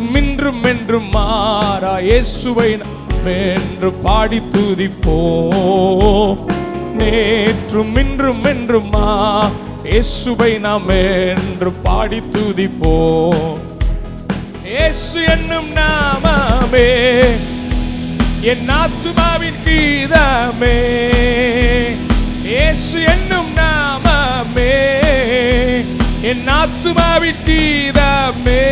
நேற்றும் இன்றும் என்றும் மாறா இயேசுவை என்று பாடி துதிப்போம். நேற்றும் இன்றும் என்றும் இயேசுவை நாம் என்று பாடி துதிப்போம். இயேசு என்னும் நாமமே என் ஆத்துமாவின் கீதமே. இயேசு என்னும் நாமமே என் ஆத்துமாவின் கீதமே.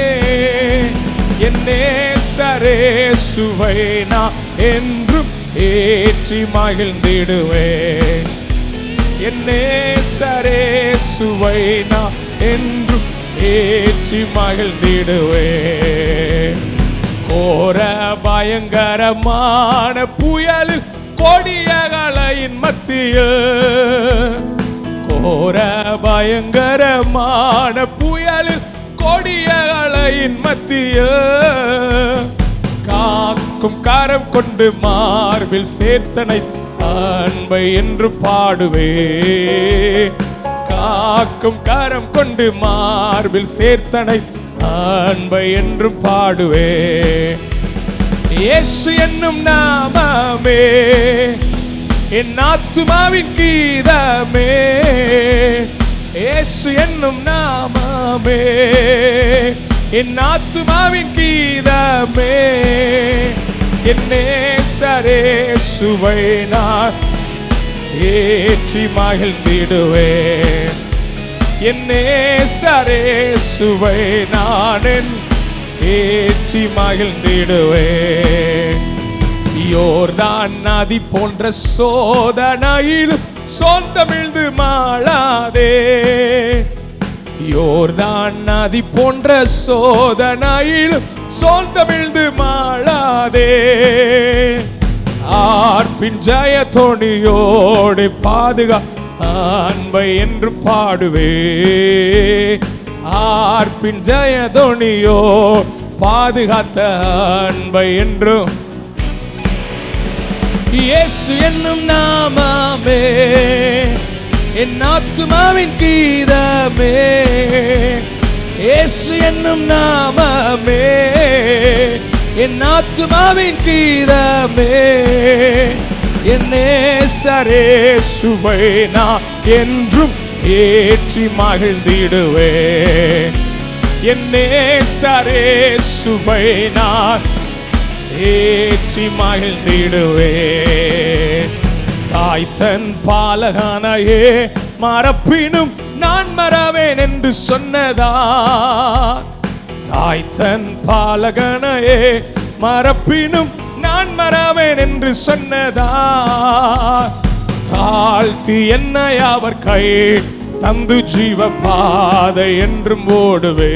என் நேசரேசுவை நான் என்றும் ஏற்றி மகிழ்ந்திடுவேன். என் நேசரேசுவை நான் என்றும் ஏற்றி மகிழ்ந்திடுவேன். கோர பயங்கரமான புயலில் கொடிய கலையின் மத்தியில், கோர பயங்கரமான புயலில் கொடிய கலையின் மத்தியில் காக்கும் கரம் கொண்டு மார்பில் சேர்த்தனை அன்பை என்று பாடுவே. காக்கும் கரம் கொண்டு மார்பில் சேர்த்தனை அன்பை என்று பாடுவே. இயேசு என்னும் நாமமே என் ஆத்துமாவின் கீதமே. இயேசு என்னும் நாமமே என் ஆத்துமாவின் கீதமே. என் நேசரேசுவை நான் ஏற்றி மகிழ்ந்திடுவேன். என் நேசரேசுவை நான் ஏற்றி மகிழ்ந்திடுவேன். யோர்தான் நதி போன்ற சோதனையிலும் சொந்தமிழ்ந்து மாளாதே. யோர்தான் நதி போன்ற சோதனையிலும் சொந்தமிழ்ந்து மாளாதே. ஆர்ப்பின் ஜெயத்தோணியோடு பாதுகா அன்பை என்று பாடுவே. ஆர்ப்பின் ஜெயத்தோணியோ பாதுகாத்த அன்பை என்றும். இயேசு என்னும் நாமமே என் ஆத்துமாவின் கீதமே. இயேசு என்னும் நாமமே என் ஆத்துமாவின் கீதமே. என் நேசரேசுவை நான் என்றும் ஏற்றி மகிழ்ந்திடுவேன். என் நேசரேசுவை நான் ஏற்றி மகிழ்ந்திடுவேன். தாய் தன் பாலகனையே மறப்பினும் நான் மறவேன் என்று சொன்னதா. தாய் தன் பாலகனையே மறப்பினும் நான் மறவேன் என்று சொன்னதா. தாழ்த்தி என்னை அவர் கை தந்து ஜீவ பாதை என்றும் ஓடுவே.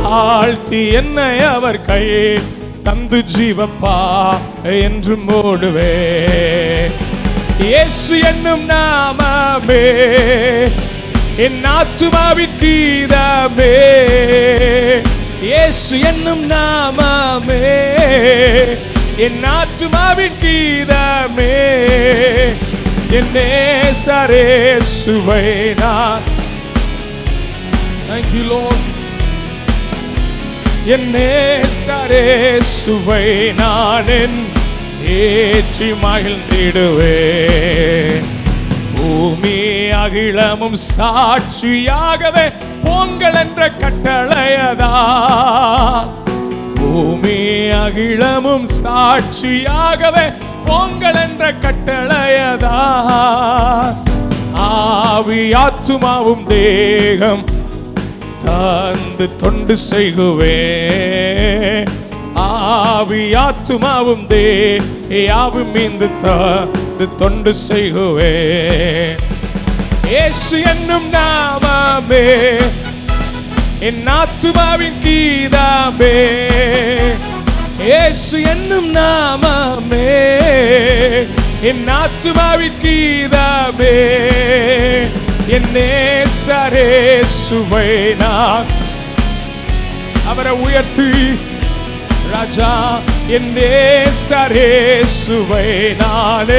தாழ்த்தி என்னை அவர் கை தந்து ஜீவப்பா என்றும் ஓடுவே. இயேசு என்னும் நாமமே என் ஆத்துமாவின் கீதமே. இயேசு என்னும் நாமமே என் ஆத்துமாவின் கீதமே. என் நேசரேசுவை நான். Thank you Lord. என் நேசரேசுவை நான் ஏற்றி மகிழ்ந்திடுவேன். பூமி அகிலமும் சாட்சியாகவே பொங்கல் என்ற கட்டளையதா. பூமி அகிலமும் சாட்சியாகவே பொங்கல் என்ற கட்டளையதா. ஆவி ஆத்துமாவும் தேகம் தந்து தொண்டு செய்குவே. ஆவி ஆத்துமாவும் தேயாவும் மீந்து தந்து தொண்டு செய்குவே. இயேசு என்னும் நாமமே என் ஆத்துமாவின் கீதமே. இயேசு என்னும் நாமமே என் ஆத்துமாவின் கீதமே. என் நேசரேசுவை நான். அவரை உயர்த்தி ராஜா. என் நேசரேசுவை நான்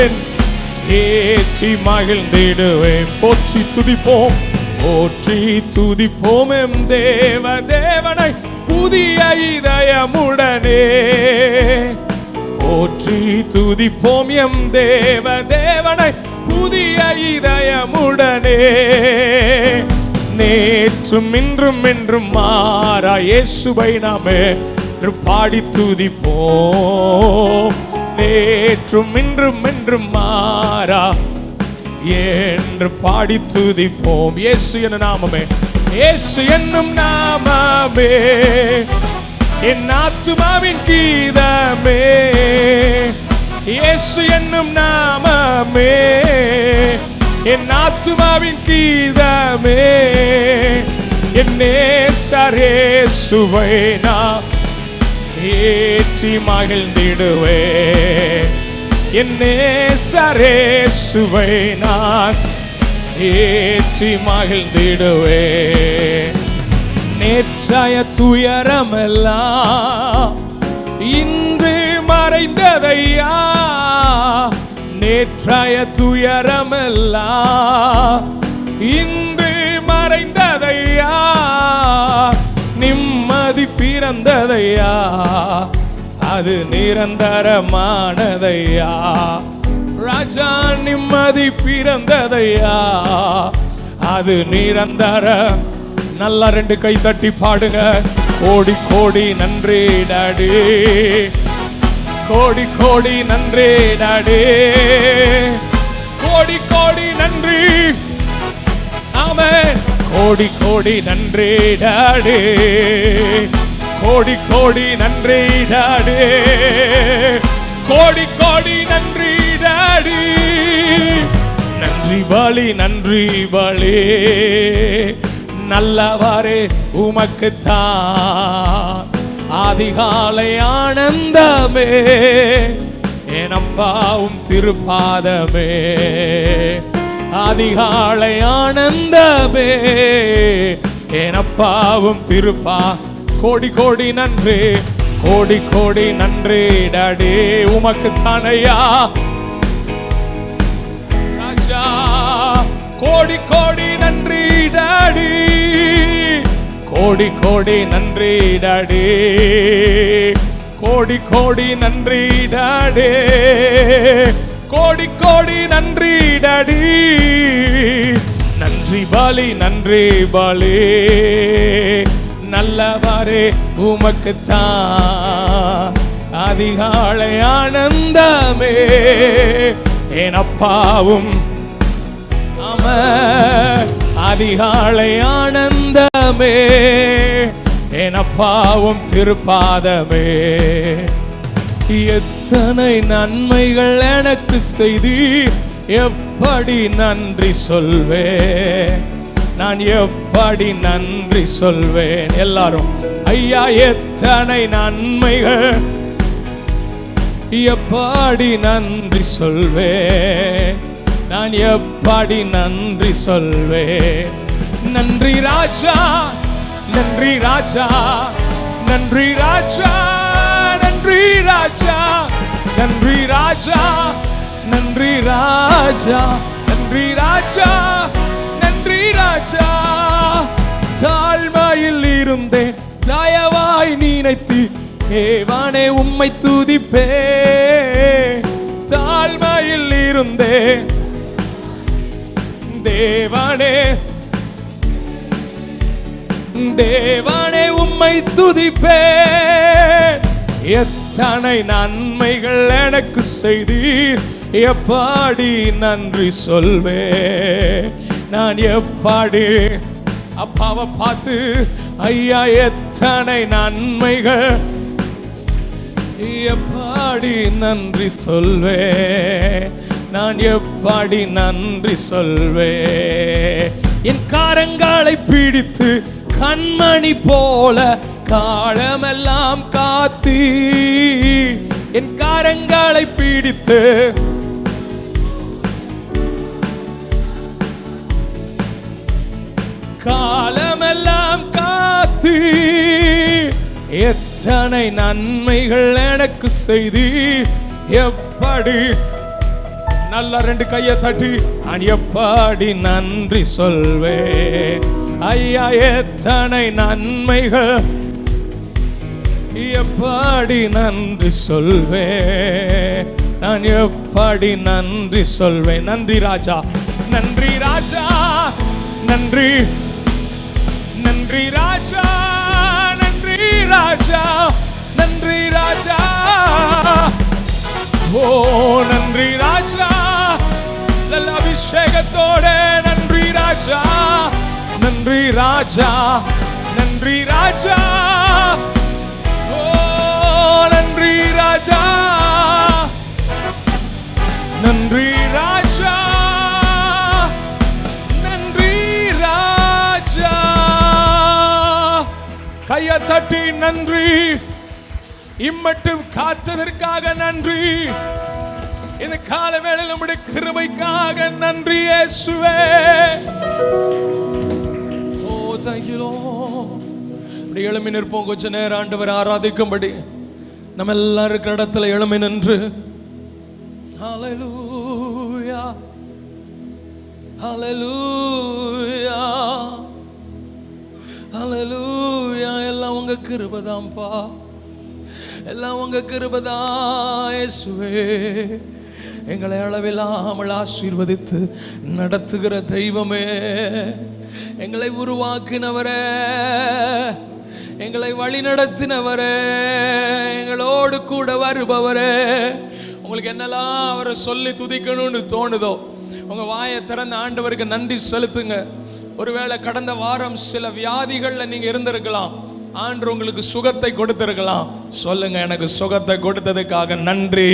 ஏற்றி மகிழ்ந்திடுவேன். போற்றி துதிப்போம் போற்றி துதிப்போம் எம் தேவனை புதிய இதயமுடனே போற்றி துதிப்போம் எம் தேவனை புதிய இதயமுடனே. நேற்றும் இன்றும் என்றும் மாறா இயேசுவை நாமே பாடி துதிப்போம். நேற்றும் இன்றும் என்றும் மாறா என்று பாடி துதிப்போம். இயேசு என்னும் நாமமே, இயேசு என்னும் நாமமே என் ஆத்துமாவின் கீதமே. இயேசு என்னும் நாமமே என் ஆத்துமாவின் கீதமே. என் நேசர் இயேசுவை நான் ஏற்றி மகிழ்ந்திடுவே. என் நேசர் இயேசுவை நான் ஏற்றி மகிழ்ந்திடுவே. நேற்றைய துயரமெல்லாம் இன்று மறைந்ததையா. நேற்றைய துயரமெல்லாம் இன்று மறைந்ததையா. நிம்மதி பிறந்ததையா, அது நிரந்தரமானதையா. ராஜா நிம்மதி பிறந்ததையா, அது நிரந்தர. நல்லா ரெண்டு கை தட்டி பாடுங்க. கோடி கோடி நன்றி டாடி, கோடி கோடி நன்றி டாடி, கோடி கோடி நன்றி. ஆமென். கோடி கோடி நன்றி டாடி, கோடி கோடி நன்றி டாடி, கோடி கோடி நன்றி டாடி. நன்றி பலி நன்றி பலி நல்லவாரே உமக்குத்தான். அதிகாலை ஆனந்தமே எனப்பாவும் திருப்பாதமே. அதிகாலை ஆனந்தமே எனப்பாவும் திருப்பா. கோடி கோடி நன்றி, கோடி கோடி நன்றி டாடி உமக்குத்தானையா ராஜா. கோடி கோடி நன்றி டாடி, கோடி கோடி நன்றி டாடி, கோடி கோடி நன்றி டாடி, கோடி கோடி நன்றி டாடி. நன்றி பலி நன்றி பலி நல்லவாரே உமக்குத்தான். அதிகாலை ஆனந்தமே எனப்பாவும். அதிகாலை ஆனந்தமே எனப்பாவும் திருப்பாதமே. எத்தனை நன்மைகள் எனக்கு செய்தி, எப்படி நன்றி சொல்வேன், நான் எப்படி நன்றி சொல்வேன். எல்லாரும் ஐயா எத்தனை நன்மைகள், எப்படி நன்றி சொல்வேன், நான் எப்படி நன்றி சொல்வேன். நன்றி ராஜா, நன்றி ராஜா, நன்றி ராஜா, நன்றி ராஜா, நன்றி ராஜா, நன்றி ராஜா, நன்றி ராஜா, நன்றி ராஜா. தாழ்மையில் இருந்தேன் தயவாய் நினைத்து தேவனே உம்மை துதிப்பே. தாழ்மையில் இருந்தேன் தேவனே, தேவனே உம்மை துதிப்பே. எத்தனை நன்மைகள் எனக்கு செய்தீர், எப்படி நன்றி சொல்வே, நான் எப்படி. அப்பாவை பார்த்து ஐயா எத்தனை நன்மைகள், எப்படி நன்றி சொல்வே, நான் எப்படி நன்றி சொல்வே. என் காரங்களை பிடித்து கண்மணி போல காலமெல்லாம் காத்தி, என் காரங்களை பிடித்து காலமெல்லாம் காத்தி, எத்தனை நன்மைகள் எனக்கு செய்தி, எப்படி. நல்ல ரெண்டு கையை தட்டி நான் எப்படி நன்றி சொல்வே. ஐயா எத்தனை நன்மைகள், எப்படி நன்றி சொல்வேன், நான் எப்படி நன்றி சொல்வேன். நன்றி ராஜா, நன்றி ராஜா, நன்றி நன்றி ராஜா, நன்றி ராஜா, நன்றி ராஜா, ஓ நன்றி ராஜா, நல்ல அபிஷேகத்தோட நன்றி ராஜா, நன்றி ராஜா, நன்றி ராஜா, ஓ நன்றி ராஜா, நன்றி ராஜா, நன்றி ராஜா. கையை தட்டி நன்றி. இம்மட்டும் காத்ததற்காக நன்றி. இந்த கால வேளையில் நம்முடைய கிருபைக்காக நன்றி இயேசுவே. ஓ thank you Lord. இப்படி எழும்பி நிற்போம் கொஞ்ச நேரம் ஆண்டவரை ஆராதிக்கும்படி. நம்ம எல்லாரும் இருக்கிற இடத்துல எழும்பி நின்று ஹalleluya ஹalleluya ஹalleluya. எல்லாம் உங்க கிருபைதான்ப்பா, எல்லாம் உங்க கிருபைதான் இயேசுவே. எங்களை அளவில்லாமல் ஆசீர்வதித்து நடத்துகிற தெய்வமே, எங்களை உருவாக்கினவரே, எங்களை வழி நடத்தினவரே, எங்களோடு கூட வருபவரே. உங்களுக்கு என்னெல்லாம் அவரை சொல்லி துதிக்கணும்னு தோணுதோ உங்க வாயை திறந்த ஆண்டவருக்கு நன்றி செலுத்துங்க. ஒருவேளை கடந்த வாரம் சில வியாதிகள்ல நீங்க இருந்திருக்கலாம், ஆண்டு உங்களுக்கு சுகத்தை கொடுத்திருக்கலாம். சொல்லுங்க, எனக்கு சுகத்தை கொடுத்ததுக்காக நன்றி.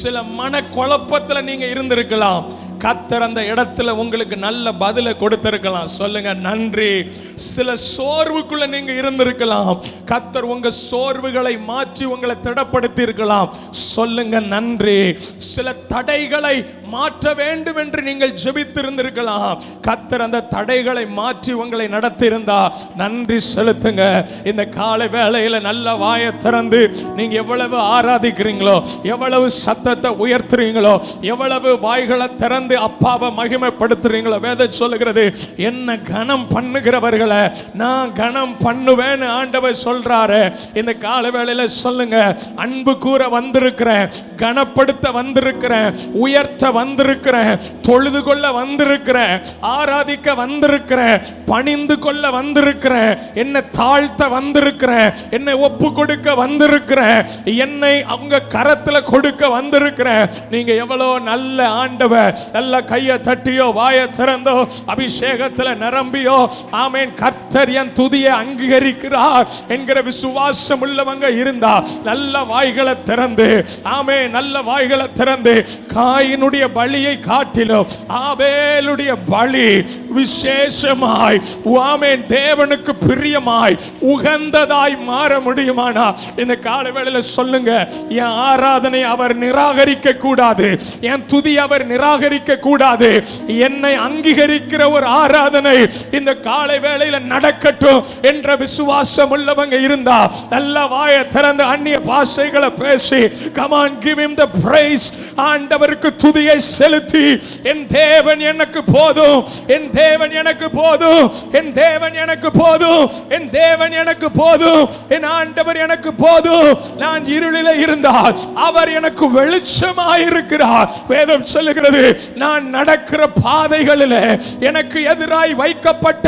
சில மன குழப்பத்துல நீங்க இருந்திருக்கலாம், கர்த்தர் அந்த இடத்துல உங்களுக்கு நல்ல பதிலை கொடுத்திருக்கலாம். சொல்லுங்க நன்றி. சில சோர்வுக்குள்ள நீங்க இருந்திருக்கலாம், கர்த்தர் உங்க சோர்வுகளை மாற்றி உங்களை திடப்படுத்தி இருக்கலாம். சொல்லுங்க நன்றி. சில தடைகளை மாற்ற வேண்டும் என்று நீங்கள் ஜெபித்திருந்திருக்கலாம், கர்த்தர் அந்த தடைகளை மாற்றி உங்களை நடத்தி இருந்தா நன்றி செலுத்துங்க. இந்த காலை வேளையில நல்ல வாயை திறந்து நீங்க எவ்வளவு ஆராதிக்கிறீங்களோ, எவ்வளவு சத்தத்தை உயர்த்துறீங்களோ, எவ்வளவு வாய்களை திறந்து அப்பாவை மகிமைப்படுத்துறீங்களோ, வேதம் சொல்லுகிறது என்ன கனம் பண்ணுகிறவர்களை நான் கனம் பண்ணுவேன்னு ஆண்டவர் சொல்றாரு. இந்த கால வேளையில சொல்லுங்க, அன்பு கூற வந்திருக்கிறேன், கனப்படுத்த வந்திருக்கிறேன், உயர்த்த வந்திருக்கிறேன், தொழுது கொள்ள வந்திருக்கிறேன், ஆராதிக்க வந்திருக்கிறேன், பணிந்து கொள்ள வந்திருக்கிறேன், என்னை தாழ்த்த வந்திருக்கிறேன், என்னை ஒப்பு கொடுக்க வந்திருக்கிறேன், என்னை அவங்க கரத்துல கொடுக்க வந்திருக்கிறேன். நீங்க எவ்வளவு நல்ல ஆண்டவர். நல்ல கையை தட்டியோ வாயை திறந்தோ அபிஷேகத்தில் நிரம்பியோ ஆமேன் கர்த்தர் என் துதியை அங்கீகரிக்கிறார் என்கிற விசுவாசம் உள்ளவங்க இருந்தா நல்ல வாய்களை திறந்து ஆமேன், நல்ல வாய்களை திறந்து காயினுடைய பலியை காட்டிலும் ஆபேலுடைய பலி விசேஷமாய் ஆமேன் தேவனுக்கு பிரியமாய் உகந்ததாய் மாற முடியுமானா இந்த கால வேளையில் சொல்லுங்க, என் ஆராதனை அவர் நிராகரிக்க கூடாது, என் துதி அவர் நிராகரிக்க கூடாது, என்னை அங்கீகரிக்கிற ஒரு ஆராதனை இந்த காலை வேளையில் நடக்கட்டும் என்ற விசுவாசம் உள்ளவங்க இருந்தா நல்ல வாயை திறந்து அந்நிய பாஷைகளை பேசி come on give him the praise. ஆண்டவருக்கு துதியை செலுத்தி என் தேவன் எனக்கு போதும், என் தேவன் எனக்கு போதும், என் தேவன் எனக்கு போதும், என் தேவன் எனக்கு போதும், என் ஆண்டவர் எனக்கு போதும். நான் இருளிலே இருந்தால் அவர் எனக்கு வெளிச்சமாய் இருக்கிறார். வேதம் சொல்லுகிறது, நான் நடக்கிற பாதைகளில் எனக்கு எதிராய் வைக்கப்பட்ட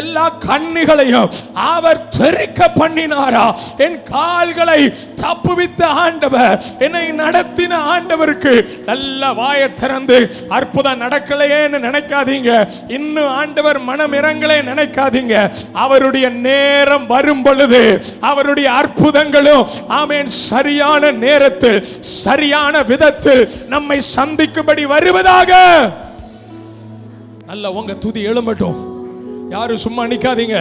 எல்லா கண்ணிகளையும் அவர் தெறிக்க பண்ணினாரா. என் கால்களை தப்புவித்த ஆண்டவர், என்னை நடத்தின ஆண்டவருக்கு நல்ல வாயை திறந்து அற்புதம் நடக்கலையேன்னு நினைக்காதீங்க, இன்னும் ஆண்டவர் மனம் இறங்கலே நினைக்காதீங்க. அவருடைய நேரம் வரும் பொழுது அவருடைய அற்புதங்களும் ஆமென் சரியான நேரத்தில் சரியான விதத்தில் நம்மை சந்திக்கும்படி வருவதாக. நல்ல உங்க துதி எழும்பட்டும், யாரும் சும்மா நிக்காதீங்க.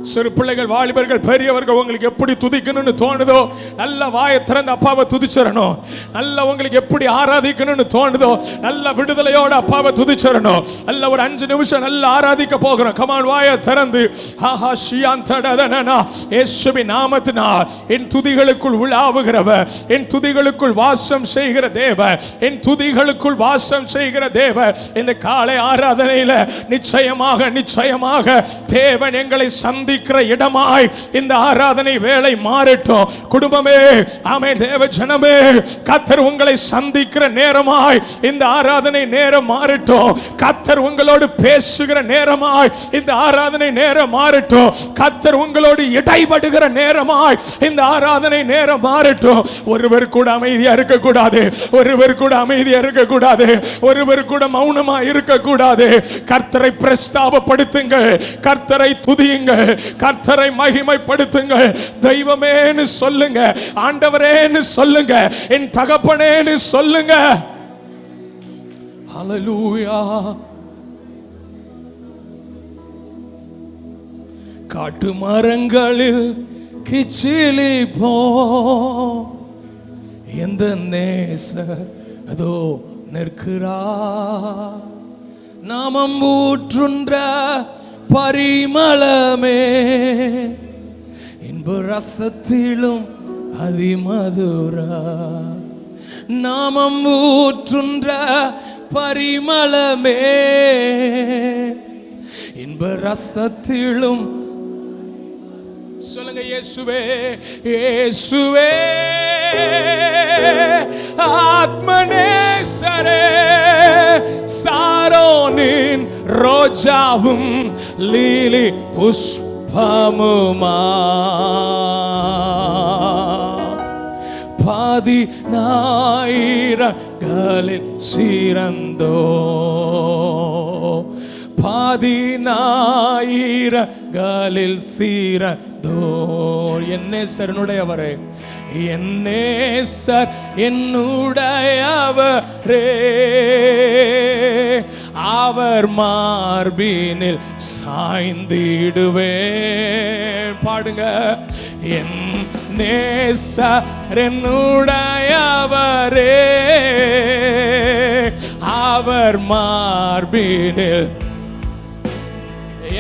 சிறு பிள்ளைகள், வாலிபர்கள், பெரியவர்கள், உங்களுக்கு எப்படி துதிக்கணும்னு தோணுதோ நல்ல வாயை திறந்து அப்பாவை துதிச்சிடணும். நல்ல உங்களுக்கு எப்படி ஆராதிக்கணும்னு தோணுதோ நல்ல விடுதலையோட அப்பாவை துதிச்சிடணும். நல்ல ஒரு 5 நிமிஷம் நல்ல ஆராதிக்க போகிறோம். கமான், வாயை திறந்து ஹாஹா ஷியாந்தடதனனா இயேசுவின் நாமத்தினால் என் துதிகளுக்குள் உலாவுகிறவர், என் துதிகளுக்குள் வாசம் செய்கிற தேவர், என் துதிகளுக்குள் வாசம் செய்கிற தேவர் இந்த காலை ஆராதனையில் நிச்சயமாக நிச்சயமாக தேவன் எங்களை சந்தி சந்திக்கிற இடமாய் இந்த ஆராதனை வேளை மாறட்டும். குடும்பமே, ஆமே, தேவ ஜனமே, கர்த்தர் உங்களை சந்திக்கிற நேரமாய் இந்த ஆராதனை நேரம் மாறட்டும். கர்த்தர் உங்களோடு பேசுகிற நேரமாய் இந்த ஆராதனை நேரம் மாறட்டும். கர்த்தர் உங்களோடு இடைபடுகிற நேரமாய் இந்த ஆராதனை நேரம் மாறட்டும். ஒருவர் கூட அமைதியா இருக்க கூடாது, ஒருவர் கூட அமைதியா இருக்க கூடாது, ஒருவர் கூட மௌனமா இருக்க கூடாது. கர்த்தரை பிரஸ்தாபப்படுத்துங்கள், கர்த்தரை துதியுங்கள், கர்த்தரை மகிமைப்படுத்துங்கள். தெய்வமேன்னு சொல்லுங்க, ஆண்டவரேன்னு சொல்லுங்க, என் தகப்பனேன்னு சொல்லுங்க. ஹல்லேலூயா. காட்டு மரங்களில் கிச்சிலி போ எந்த நேசர் அதோ நிற்கிறா. நாமம் ஊற்றுன்ற பரிமளமே இன்ப ரசத்திலும் அதிமதுரா. நாமம் ஊற்றுன்ற பரிமளமே இன்ப ரசத்திலும். சொல்லுங்க, இயேசுவே, இயேசுவே, ஆத்மநேசரே, சாரோனின் ரோஜாவும் லீலி புஷ்பமுமா. பாதி ஞாயிறங்களில் சிறந்தோ, பாதி ஞாயிறங்களில் சிறந்தோ. என்னேசரனுடையவரே, என்னேசர் என்னுடையவரே, அவர் மார்பினில் சாய்ந்திடுவேன். பாடுங்க, என் நேசர் என்னுடையவரே, அவர் மார்பினில்.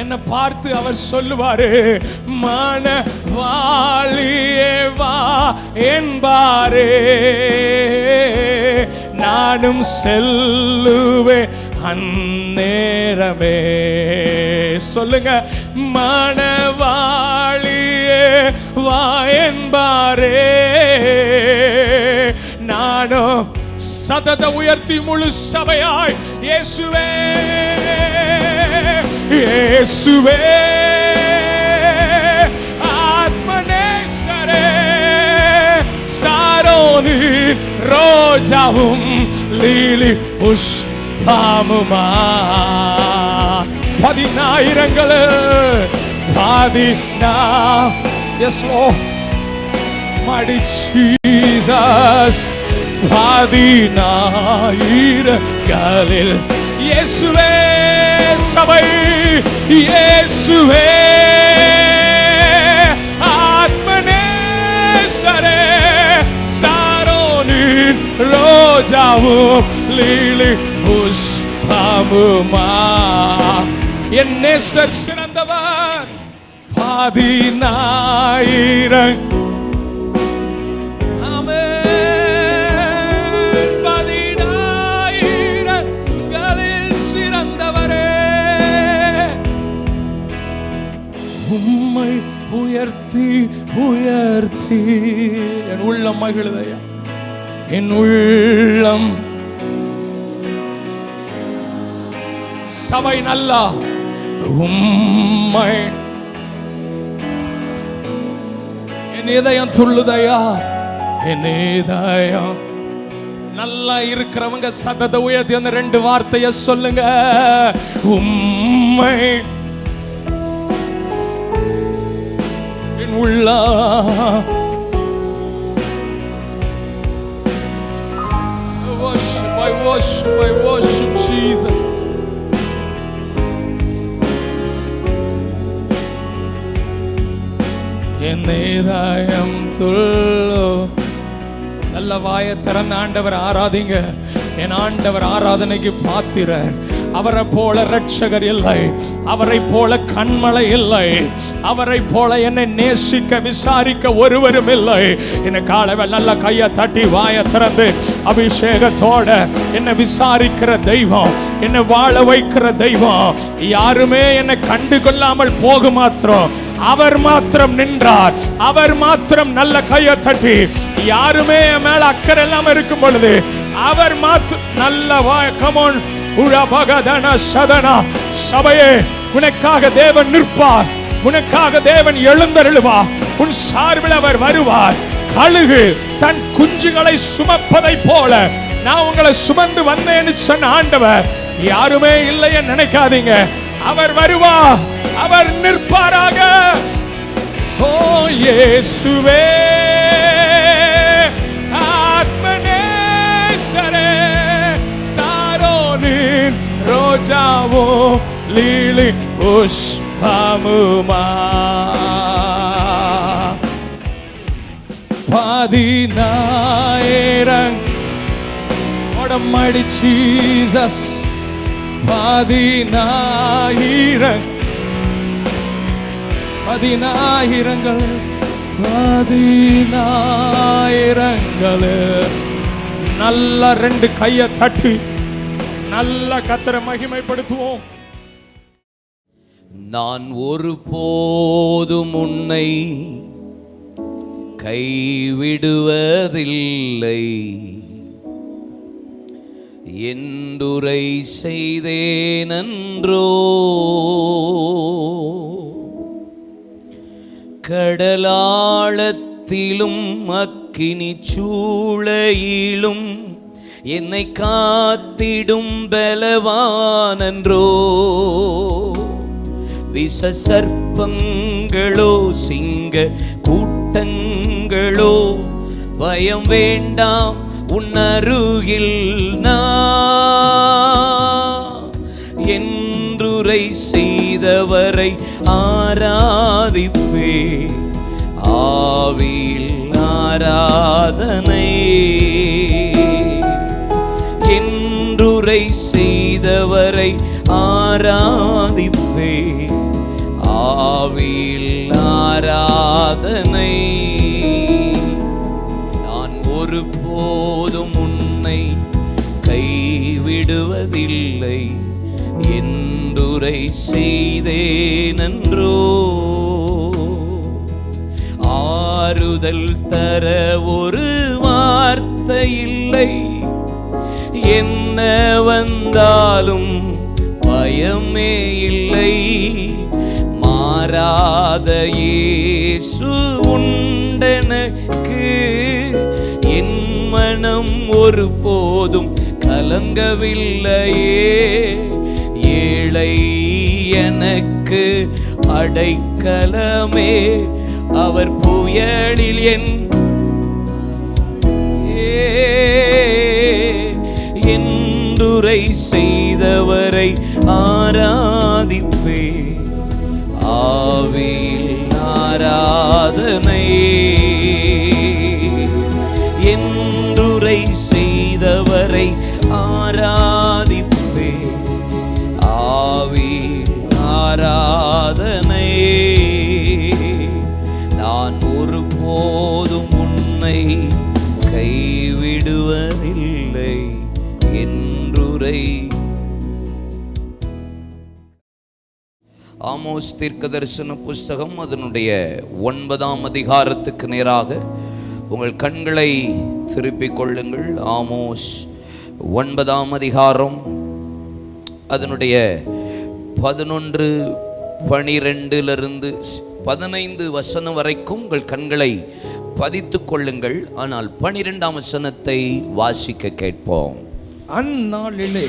என்ன பார்த்து அவர் சொல்லுவாரு, மணவாளியே வா என்பாரே, நானும் செல்லுவேன் அந்நேரமே. சொல்லுங்க, மணவாளியே வா என்பாரே, நானும். சதத உயர்த்தி முழு சபையாய், இயேசுவே, இயேசுவே, ஆத்மநேசரே, சாரோனின் ரோஜாவும் லீலி புஷ்பமுமா. பதினாயிரங்கள் பாதினா. Yes Lord, mighty Jesus. பதினாயிரங்களில் இயேசுவே, சபை, இயேசுவே, ஆத்மநேசரே, சாரோனின் ரோஜாவும் லீலி புஷ்பமுமா. என் நேசர் சிறந்தவர். பதினாயிரம். உம்மை உயர்த்தி உயர்த்தி என் உள்ளம் மகிழுதையா, என் உள்ளம். சபை நல்லா உம்மை, என் இதயம் துள்ளுதையா, என் இதயம். நல்லா இருக்கிறவங்க சதத உயர்த்தி அந்த ரெண்டு வார்த்தைய சொல்லுங்க, உம்மை உள்ள. I worship Jesus. என் இதயம் துள்ளோ. நல்ல வாயை திறந்த ஆண்டவர் ஆராதிங்க. என் ஆண்டவர் ஆராதனைக்கு பாத்திரர். அவரை போல ரட்சகர் இல்லை, அவரை போல கண்மலை இல்லை, அவரை போல என்னை நேசிக்க விசாரிக்க ஒருவரும் இல்லை. என்னை காலவே நல்ல கையை தட்டி வாயை திறந்து அபிஷேகத்தோட என்னை விசாரிக்கிற தெய்வம், என்னை வாழ வைக்கிற தெய்வம். யாருமே என்னை கண்டு கொள்ளாமல் போக மாத்திரம் அவர் மாத்திரம் நின்றார். அவர் மாத்திரம் நல்ல கையை தட்டி, யாருமே மேல அக்கறை இல்லாம இருக்கும் பொழுது அவர் மாத்திரம் நல்ல கமோன் உழபகதன சதனா. சபையே, உனக்காக தேவன் நிற்பார், உனக்காக தேவன் எழுந்தருளுவார், உன் சார்பில் அவர் வருவார். கழுகு தன் குஞ்சுகளை சுமப்பதை போல நான் உங்களை சுமந்து வந்தேன்னு சொன்ன ஆண்டவர் யாருமே இல்லையே நினைக்காதீங்க. அவர் வருவார், அவர் நிற்பாராக. ஓ இயேசுவே, ஆத்மநேசரே, சாரோனின் ரோஜாவோ லீலி புஷ்பமுமா, 10,000 Almighty Jesus, 10,000 நல்ல 2 கையை தட்டி நல்ல கர்த்தரை மகிமைப்படுத்துவோம். நான் ஒருபோதும் உன்னை கைவிடுவதில்லை என்றுரை செய்தேனன்றோ, கடலாழத்திலும் அக்கினி சூளையிலும் என்னை காத்திடும் பலவானன்றோ. விஷ சர்ப்பங்களோ சிங்க கூட்டங்களோ பயம் வேண்டாம், உன் அருகில் நான் என்றுரை செய்தவரை ஆராதிப்பே, ஆவியில் ஆராதனை. என்றுரை செய்தவரை ஆராதிப்பே, ஆவியில் ஆராதனை. நான் ஒருபோதும் உன்னை கைவிடுவதில்லை என்றுரை செய்தேனன்றோ. ஆறுதல் தர ஒரு வார்த்தை இல்லை, என்ன வந்தாலும் பயமே இல்லை. மாறாத இயேசு உண்டெனக்கு, என் மனம் ஒருபோதும் கலங்கவில்லையே. ஏழை எனக்கு அடைக்கலமே, அவர் புயலில் என் என்றுரை செய்தவரை ஆராதிப்பே, ஆவியில் ஆராதனை. என்றுரை செய்தவரை ஆராதிப்பே, ஆவியில் ஆராதனை. நான் ஒருபோதும் உன்னை கைவிடுவதில்லை என்றுரை. ஆமோஸ் தீர்க்கதரிசன புஸ்தகம் அதனுடைய 9ஆம் அதிகாரத்துக்கு நேராக உங்கள் கண்களை திருப்பிக் கொள்ளுங்கள். ஆமோஸ் 9ஆம் அதிகாரம் அதனுடைய 11, 12 15 வசனம் வரைக்கும் உங்கள் கண்களை பதித்து கொள்ளுங்கள். ஆனால் 12ஆம் வசனத்தை வாசிக்க கேட்போம். அந்நாளிலே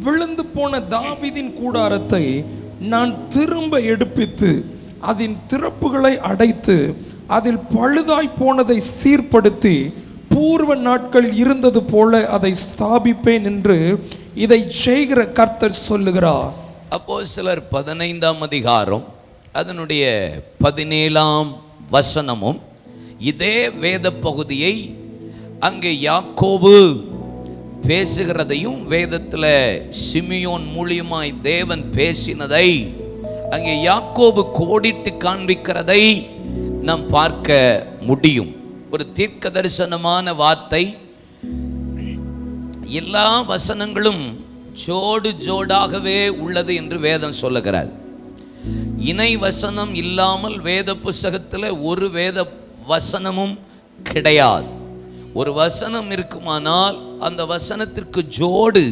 விழுந்து போன தாவீதின் கூடாரத்தை நான் திரும்ப எடுப்பித்து அதன் திறப்புகளை அடைத்து அதில் பழுதாய் போனதை சீர்படுத்தி பூர்வ நாட்கள் இருந்தது போல அதை ஸ்தாபிப்பேன் என்று இதை செய்கிற கர்த்தர் சொல்லுகிறார். அப்போஸ்தலர் 15ஆம் அதிகாரம் அதனுடைய 17ஆம் வசனமும் இதே வேத பகுதியை அங்கே யாக்கோபு பேசுகிறதையும் வேதத்தில் சிமியோன் மூலியமாய் தேவன் பேசினதை அங்கே யாக்கோபு கோடிட்டு காண்பிக்கிறதை நாம் பார்க்க முடியும். ஒரு தீர்க்க தரிசனமான வார்த்தை. எல்லா வசனங்களும் ஜோடு ஜோடாகவே உள்ளது என்று வேதம் சொல்லுகிறார். இணை வசனம் இல்லாமல் வேத புஸ்தகத்தில் ஒரு வேத வசனமும் கிடையாது. ஒரு வசனம் இருக்குமானால் அந்த வசனத்திற்கு ஜோடு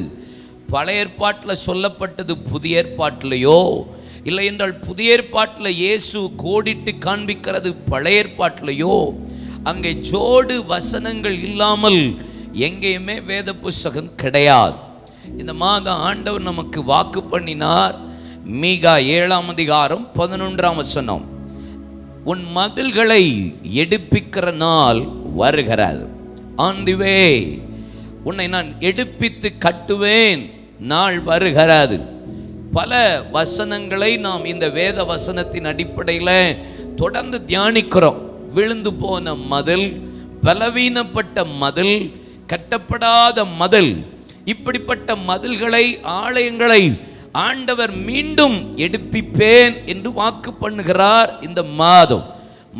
பழைய ஏற்பாட்டில் சொல்லப்பட்டது புதிய ஏற்பாட்டிலையோ, இல்லை என்றால் புதிய ஏற்பாட்டில் இயேசு கோடிட்டு காண்பிக்கிறது பழைய ஏற்பாட்டிலையோ, அங்கே ஜோடு வசனங்கள் இல்லாமல் எங்கேயுமே வேத புஸ்தகம் கிடையாது. இந்த மாதம் ஆண்டவர் நமக்கு வாக்கு பண்ணினார். மீகா 7ஆம் அதிகாரம் 11ஆம் வசனம், உன் மதில்களை எடுப்பிக்கிற நாள் வருகிறது. ஆன் தி வே, உன்னை நான் எடுப்பித்து கட்டுவேன், நாள் வருகிறது. பல வசனங்களை நாம் இந்த வேத வசனத்தின் அடிப்படையில் தொடர்ந்து தியானிக்கிறோம். விழுந்து போன மதில், பலவீனப்பட்ட மதில், கட்டப்படாத மதில், இப்படிப்பட்ட மதில்களை, ஆலயங்களை ஆண்டவர் மீண்டும் எடுப்பிப்பேன் என்று வாக்கு பண்ணுகிறார் இந்த மாதம்.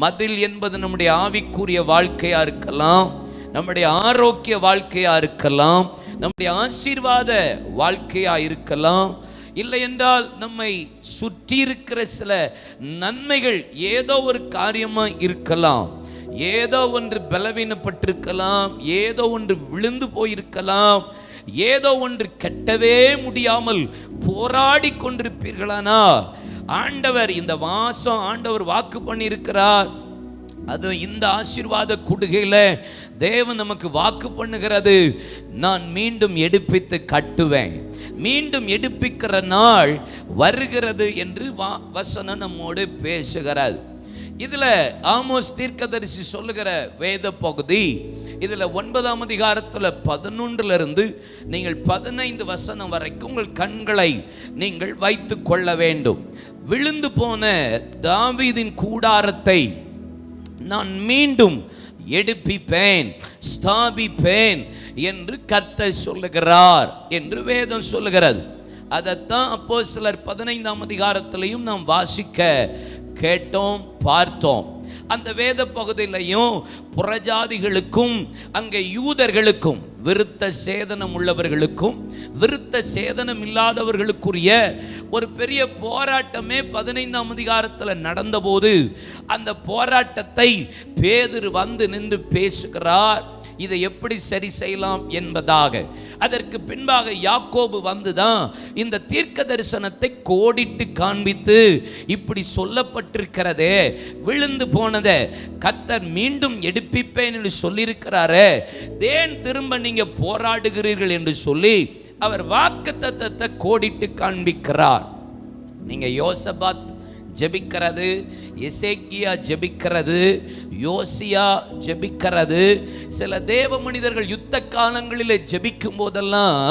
மதில் என்பது நம்முடைய ஆவிக்குரிய வாழ்க்கையா இருக்கலாம், நம்முடைய ஆரோக்கிய வாழ்க்கையா இருக்கலாம், நம்முடைய ஆசீர்வாத வாழ்க்கையா இருக்கலாம், இல்லை என்றால் நம்மை சுற்றி இருக்கிற சில நன்மைகள் ஏதோ ஒரு காரியமாக இருக்கலாம். ஏதோ ஒன்று பலவீனப்பட்டிருக்கலாம், ஏதோ ஒன்று விழுந்து போயிருக்கலாம், ஏதோ ஒன்று கட்டவே முடியாமல் போராடி கொண்டிருப்பீர்களானா, ஆண்டவர் இந்த மாசம் ஆண்டவர் வாக்கு பண்ணியிருக்கிறார். அது இந்த ஆசீர்வாத குடுகையில் தேவன் நமக்கு வாக்கு பண்ணுகிறது, நான் மீண்டும் எடுப்பித்து கட்டுவேன், மீண்டும் எடுப்பிக்கிற நாள் வருகிறது என்று வசனம் நம்மோடு பேசுகிறார். இதில் ஆமோஸ் தீர்க்கதரிசி சொல்லுகிற வேத பகுதி, இதில் 9ஆம் அதிகாரத்தில் 11 நீங்கள் 15 வசனம் வரைக்கும் உங்கள் கண்களை நீங்கள் வைத்து கொள்ள வேண்டும். விழுந்து போன தாவீதின் கூடாரத்தை நான் மீண்டும் எடுப்பிப்பேன், ஸ்தாபிப்பேன் என்று கர்த்தர் சொல்லுகிறார் என்று வேதம் சொல்லுகிறது. அதைத்தான் அப்போஸ்தலர் 15ஆம் அதிகாரத்திலையும் நாம் வாசிக்க கேட்டோம், பார்த்தோம். அந்த வேத பகுதியிலையும் புறஜாதிகளுக்கும் அங்கே யூதர்களுக்கும், விருத்த சேதனம் உள்ளவர்களுக்கும் விருத்த சேதனம் இல்லாதவர்களுக்குரிய ஒரு பெரிய போராட்டமே 15ஆம் அதிகாரத்தில் நடந்தபோது அந்த போராட்டத்தை பேதுரு வந்து நின்று பேசுகிறார், இதை எப்படி சரி செய்யலாம் என்பதாக. அதற்கு பின்பாக யாக்கோபு வந்துதான் இந்த தீர்க்க தரிசனத்தை கோடிட்டு காண்பித்து, இப்படி சொல்லப்பட்டிருக்கிறதே, விழுந்து போனதே கர்த்தர் மீண்டும் எடுப்பிப்பேன் என்று சொல்லியிருக்கிறாரே, ஏன் திரும்ப நீங்க போராடுகிறீர்கள் என்று சொல்லி அவர் வாக்குத்தத்தத்தை கோடிட்டு காண்பிக்கிறார். நீங்க யோசபாத் ஜெபிக்கிறது, எசேக்கியா ஜெபிக்கிறது, யோசியா ஜெபிக்கிறது, சில தேவ மனிதர்கள் யுத்த காலங்களில் ஜெபிக்கும் போதெல்லாம்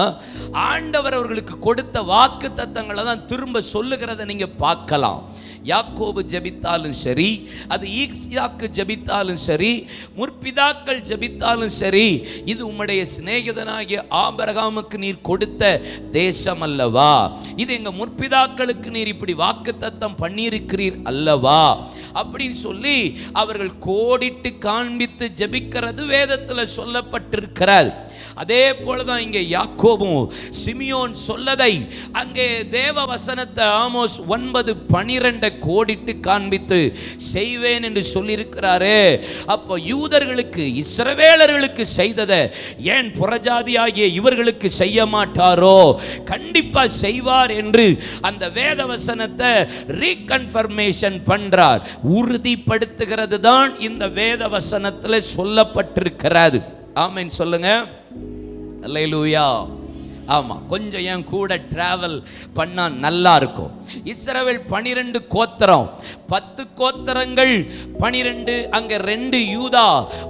ஆண்டவர் அவர்களுக்கு கொடுத்த வாக்கு தத்தங்களை தான் திரும்ப சொல்லுகிறத நீங்க பார்க்கலாம். யாக்கோபு ஜெபித்தாலும் சரி, அது ஈசாக்கு ஜெபித்தாலும் சரி, முற்பிதாக்கள் ஜெபித்தாலும் சரி, இது உம்முடைய சிநேகிதனாகிய ஆபிரகாமுக்கு நீர் கொடுத்த தேசம் அல்லவா, இது எங்க முற்பிதாக்களுக்கு நீர் இப்படி வாக்குத்தத்தம் பண்ணியிருக்கிறீர் அல்லவா அப்படின்னு சொல்லி அவர்கள் கோடிட்டு காண்பித்து ஜெபிக்கிறது வேதத்தில் சொல்லப்பட்டிருக்கிறது. அதே போலதான் இங்கே யாக்கோபும் சிமியோன் சொல்லதை அங்கே தேவ வசனத்தை ஆமோஸ் 9:12 கோடிட்டு காண்பித்து செய்வேன் என்று சொல்லியிருக்கிறாரே. அப்போ யூதர்களுக்கு, இஸ்ரவேலர்களுக்கு செய்ததை ஏன் புறஜாதியாகிய இவர்களுக்கு செய்ய மாட்டாரோ? கண்டிப்பா செய்வார் என்று அந்த வேத வசனத்தை ரீகன்ஃபர்மேஷன் பண்றார், உறுதிப்படுத்துகிறது தான் இந்த வேத வசனத்தில் சொல்லப்பட்டிருக்கிறது. ஆமென் சொல்லுங்க. அல்லேலூயா. ஆமாம், கொஞ்சம் என் கூட டிராவல் பண்ணால் நல்லா இருக்கும். இஸ்ரவேல் 12 கோத்திரம், 10 கோத்திரங்கள் 12, அங்கே 2 யூதா,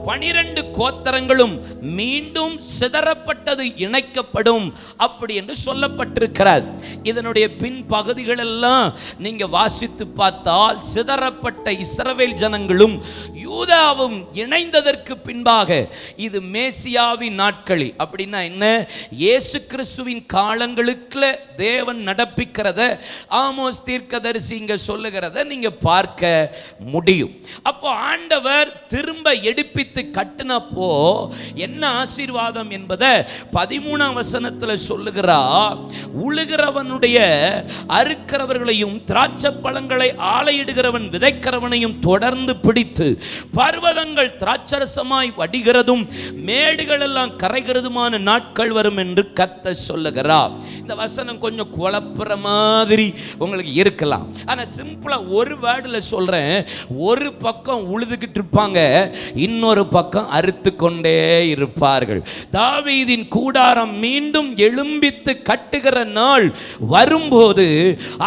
12 கோத்திரங்களும் மீண்டும் சிதறப்பட்டது இணைக்கப்படும் அப்படி என்று சொல்லப்பட்டிருக்கிறது. இதனுடைய பின் பகுதிகள் எல்லாம் நீங்க வாசித்து பார்த்தால் சிதறப்பட்ட இஸ்ரவேல் ஜனங்களும் யூதாவும் இணைந்ததற்கு பின்பாக இது மேசியாவின் நாட்களில், அப்படின்னா என்ன, இயேசு கிறிஸ்து கிறிஸ்துவின் காலங்களுக்குள்ள தேவன் நடப்பிக்கிறத ஆமோஸ் தீர்க்கதரிசி இங்க சொல்லுகிறத நீங்க பார்க்க முடியும். அப்போ ஆண்டவர் திரும்ப எடுப்பித்து கட்டினப்போ என்ன ஆசீர்வாதம் என்பதை 13ஆம் வசனத்துல சொல்லுகிறார். உழுகிறவனுடைய அறுக்கிறவர்களையும் திராட்சை பழங்களை ஆலையிடுகிறவன் விதைக்கிறவனையும் தொடர்ந்து பிடித்து பர்வதங்கள் திராட்சரசமாய் வடிகிறதும் மேடுகள் எல்லாம் கரைகிறதுமான நாட்கள் வரும் என்று கர்த்தர் சொல்லுகிறார். இந்த வசனம் கொஞ்சம் குழப்புற மாதிரி உங்களுக்கு இருக்கலாம். ஆனா சிம்பிளா ஒரு வேர்டுல சொல்றேன். ஒரு பக்கம் உழுதுகிட்டு இருப்பாங்க, இன்னொரு பக்கம் அறுத்து கொண்டே இருப்பார்கள். தாவீதின் கூடாரம் மீண்டும் எழும்பித்து கட்டுகிற நாள் வரும்போது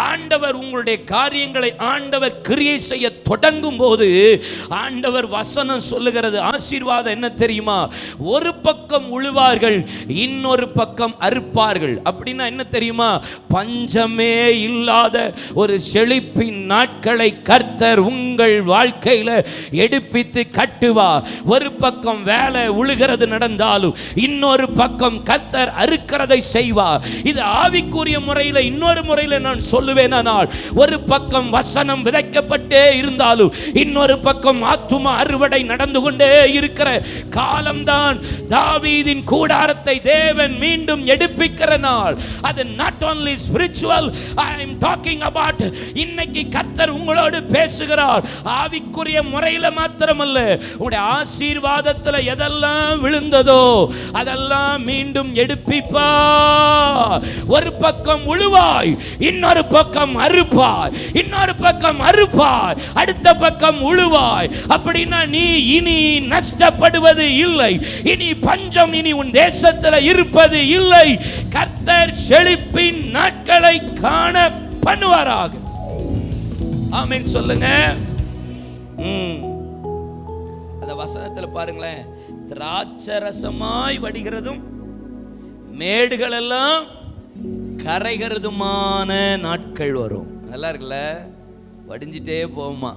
ஆண்டவர் உங்களுடைய காரியங்களை ஆண்டவர் கிரியை செய்ய தொடங்கும் போது ஆண்டவர் வசனம் சொல்லுகிறது ஆசீர்வாதம் என்ன தெரியுமா? ஒரு பக்கம் உழுவார்கள், இன்னொரு பக்கம் அறுப்பார்கள். அப்படின்னா என்ன தெரியுமா? பஞ்சமே இல்லாத ஒரு செழிப்பின் நாட்களை கர்த்தர் உங்கள் வாழ்க்கையில எடுப்பித்து கட்டுவார். ஒரு பக்கம் வேலை உழுகிறது நடந்தாலும் இன்னொரு பக்கம் கர்த்தர் அறுக்கிறதை செய்வார். இது ஆவிக்குரிய முறையில். இன்னொரு முறையில் நான் சொல்லுவேன், ஒரு பக்கம் வசனம் விதைக்கப்பட்டே இருந்தாலும் இன்னொரு பக்கம் ஆத்தும அறுவடை நடந்து கொண்டே இருக்கிற காலம்தான் தாவீதின் கூடாரத்தை தேவன் மீண்டும் எடுப்பிக்கிற நாள். அது not only spiritual, I am talking about இன்னைக்கு கர்த்தர் உங்களோடு பேசுகிறார். ஆவிக்குரிய முறையில் மாத்திரமல்ல, உங்களுடைய ஆசீர்வாதத்தில் எதெல்லாம் விழுந்ததோ அதெல்லாம் மீண்டும் எடுப்பிப்பா. ஒரு பக்கம் உழுவாய், இன்னொரு பக்கம் அறுப்பாய், இன்னொரு பக்கம் அறுப்பாய், அடுத்த பக்கம் உழுவாய். அப்படின்னா நீ இனி நஷ்டப்படுவது இல்லை, இனி பஞ்சம் இனி உன் தேசத்தில் இருப்பது இல்லை. கர்த்தர் செழிப்பின் நாட்களை காண பண்ணுவாராக. ஆமென் சொல்லுங்க. அந்த வசனத்தில் பாருங்களேன், திராட்சரசமாய் வடிகிறதும் மேடுகள் எல்லாம் கரைகிறதுமான நாட்கள் வரும். நல்லா இருக்குல்ல? வடிஞ்சிட்டே போகுமா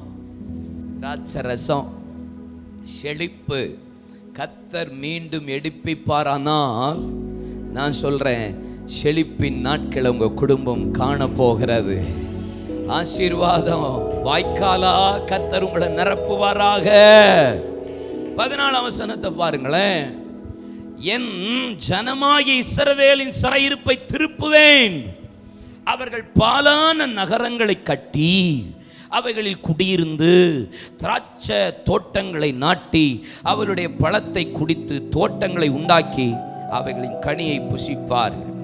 திராட்சரசம், செழிப்பு. கர்த்தர் மீண்டும் எடுப்பிப்பாரானால் நான் சொல்றேன், செழிப்பின் நாட்கள் உங்க குடும்பம் காண போகிறது. ஆசீர்வாதம் வாய்க்காலா கர்த்தர் உங்களை நிரப்புவாராக. 14ஆம் வசனத்தை பாருங்களேன். என் ஜனமாகிய இஸ்ரவேலின் சிறையிருப்பை திருப்புவேன், அவர்கள் பாலான நகரங்களை கட்டி அவைகளில் குடியிருந்து திராட்சை தோட்டங்களை நாட்டி அவளுடைய பழத்தை குடித்து தோட்டங்களை உண்டாக்கி அவைகளின் கனியை புசிப்பார்கள்.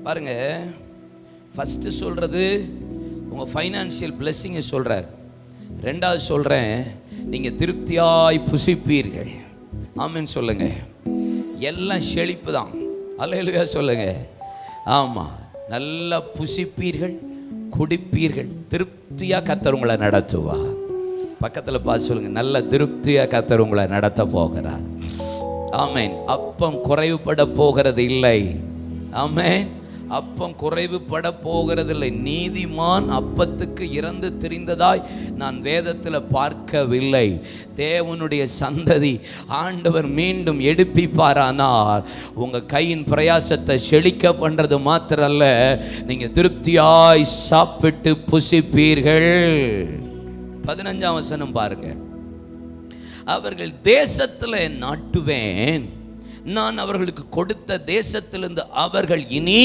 பாருங்க, ஃபர்ஸ்ட் சொல்றது உங்க ஃபைனான்சியல் பிளெஸிங்கை சொல்றார். ரெண்டாவது சொல்றேன், நீங்க திருப்தியாய் புசிப்பீர்கள். ஆமென் சொல்லுங்க. எல்லாம் செழிப்பு தான். அல்லேலூயா சொல்லுங்க. ஆமா, நல்லா புசிப்பீர்கள், குடிப்பீர்கள், திருப்தியா கர்த்தர் உங்களை நடத்துவா. பக்கத்தில் பார்த்து சொல்லுங்க, நல்ல திருப்தியா கர்த்தர் உங்களை நடத்த போகிறார். ஆமென். அப்பம் குறைவுபட போகிறது இல்லை. ஆமென். அப்பம் குறைவுபட போகிறதில்லை. நீதிமான் அப்பத்துக்கு இறந்து திரிந்ததாய் நான் வேதத்தில் பார்க்கவில்லை. தேவனுடைய சந்ததி ஆண்டவர் மீண்டும் எடுப்பிப்பாரானால் உங்கள் கையின் பிரயாசத்தை செழிக்க பண்ணுறது மாத்திரல்ல, நீங்கள் திருப்தியாய் சாப்பிட்டு புசிப்பீர்கள். 15ஆம் வசனம் பாருங்க. அவர்கள் தேசத்தில் நாட்டுவேன், நான் அவர்களுக்கு கொடுத்த தேசத்திலிருந்து அவர்கள் இனி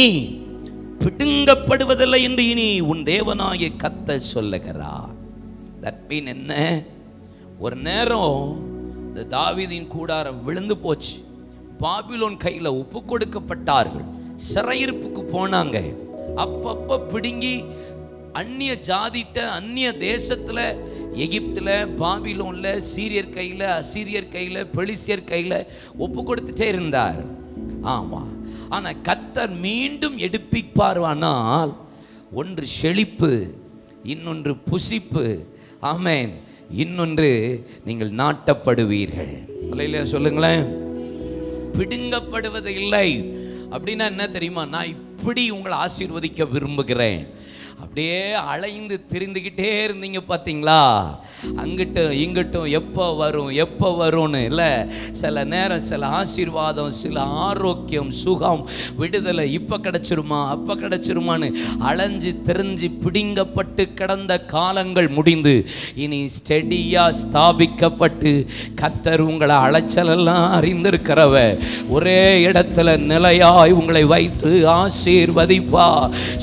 பிடுங்கப்படுவதில்லை என்று இனி உன் தேவனாகிய கர்த்தர் சொல்லுகிறார். தட் மீன் என்ன? ஒரு நேரம் இந்த தாவீதின் கூடாரம் விழுந்து போச்சு. பாபிலோன் கையில் ஒப்பு கொடுக்கப்பட்டார்கள், சிறையிருப்புக்கு போனாங்க. அப்பப்போ பிடுங்கி அந்நிய ஜாதிட்ட அந்நிய தேசத்தில், எகிப்தில், பாபிலோனில், சீரியர் கையில், அசீரியர் கையில், பெலிசியர் கையில் ஒப்பு கொடுத்துட்டே இருந்தார். ஆமாம். ஆனால் கர்த்தர் மீண்டும் எடுப்பிப்பார்வானால் ஒன்று செழிப்பு, இன்னொன்று புசிப்பு. ஆமென். இன்னொன்று நீங்கள் நாட்டப்படுவீர்கள். இல்லையா சொல்லுங்களேன். பிடுங்கப்படுவது இல்லை அப்படின்னா என்ன தெரியுமா? நான் இப்படி உங்களை ஆசீர்வதிக்க விரும்புகிறேன். அப்படியே அலைந்து திரிந்துக்கிட்டே இருந்தீங்க பார்த்தீங்களா? அங்கிட்டும் இங்கிட்டும் எப்போ வரும்னு இல்லை. சில நேரம் சில ஆசீர்வாதம், சில ஆரோக்கியம், சுகம், விடுதலை இப்போ கிடச்சிருமா அப்போ கிடச்சிருமான்னு அலைஞ்சு திரிஞ்சு பிடிங்கப்பட்டு கிடந்த காலங்கள் முடிந்து இனி ஸ்டெடியாக ஸ்தாபிக்கப்பட்டு கர்த்தர் உங்களை அலைச்சலெல்லாம் அறிந்திருக்கிறவ ஒரே இடத்துல நிலையாய் உங்களை வைத்து ஆசீர்வதிப்பா.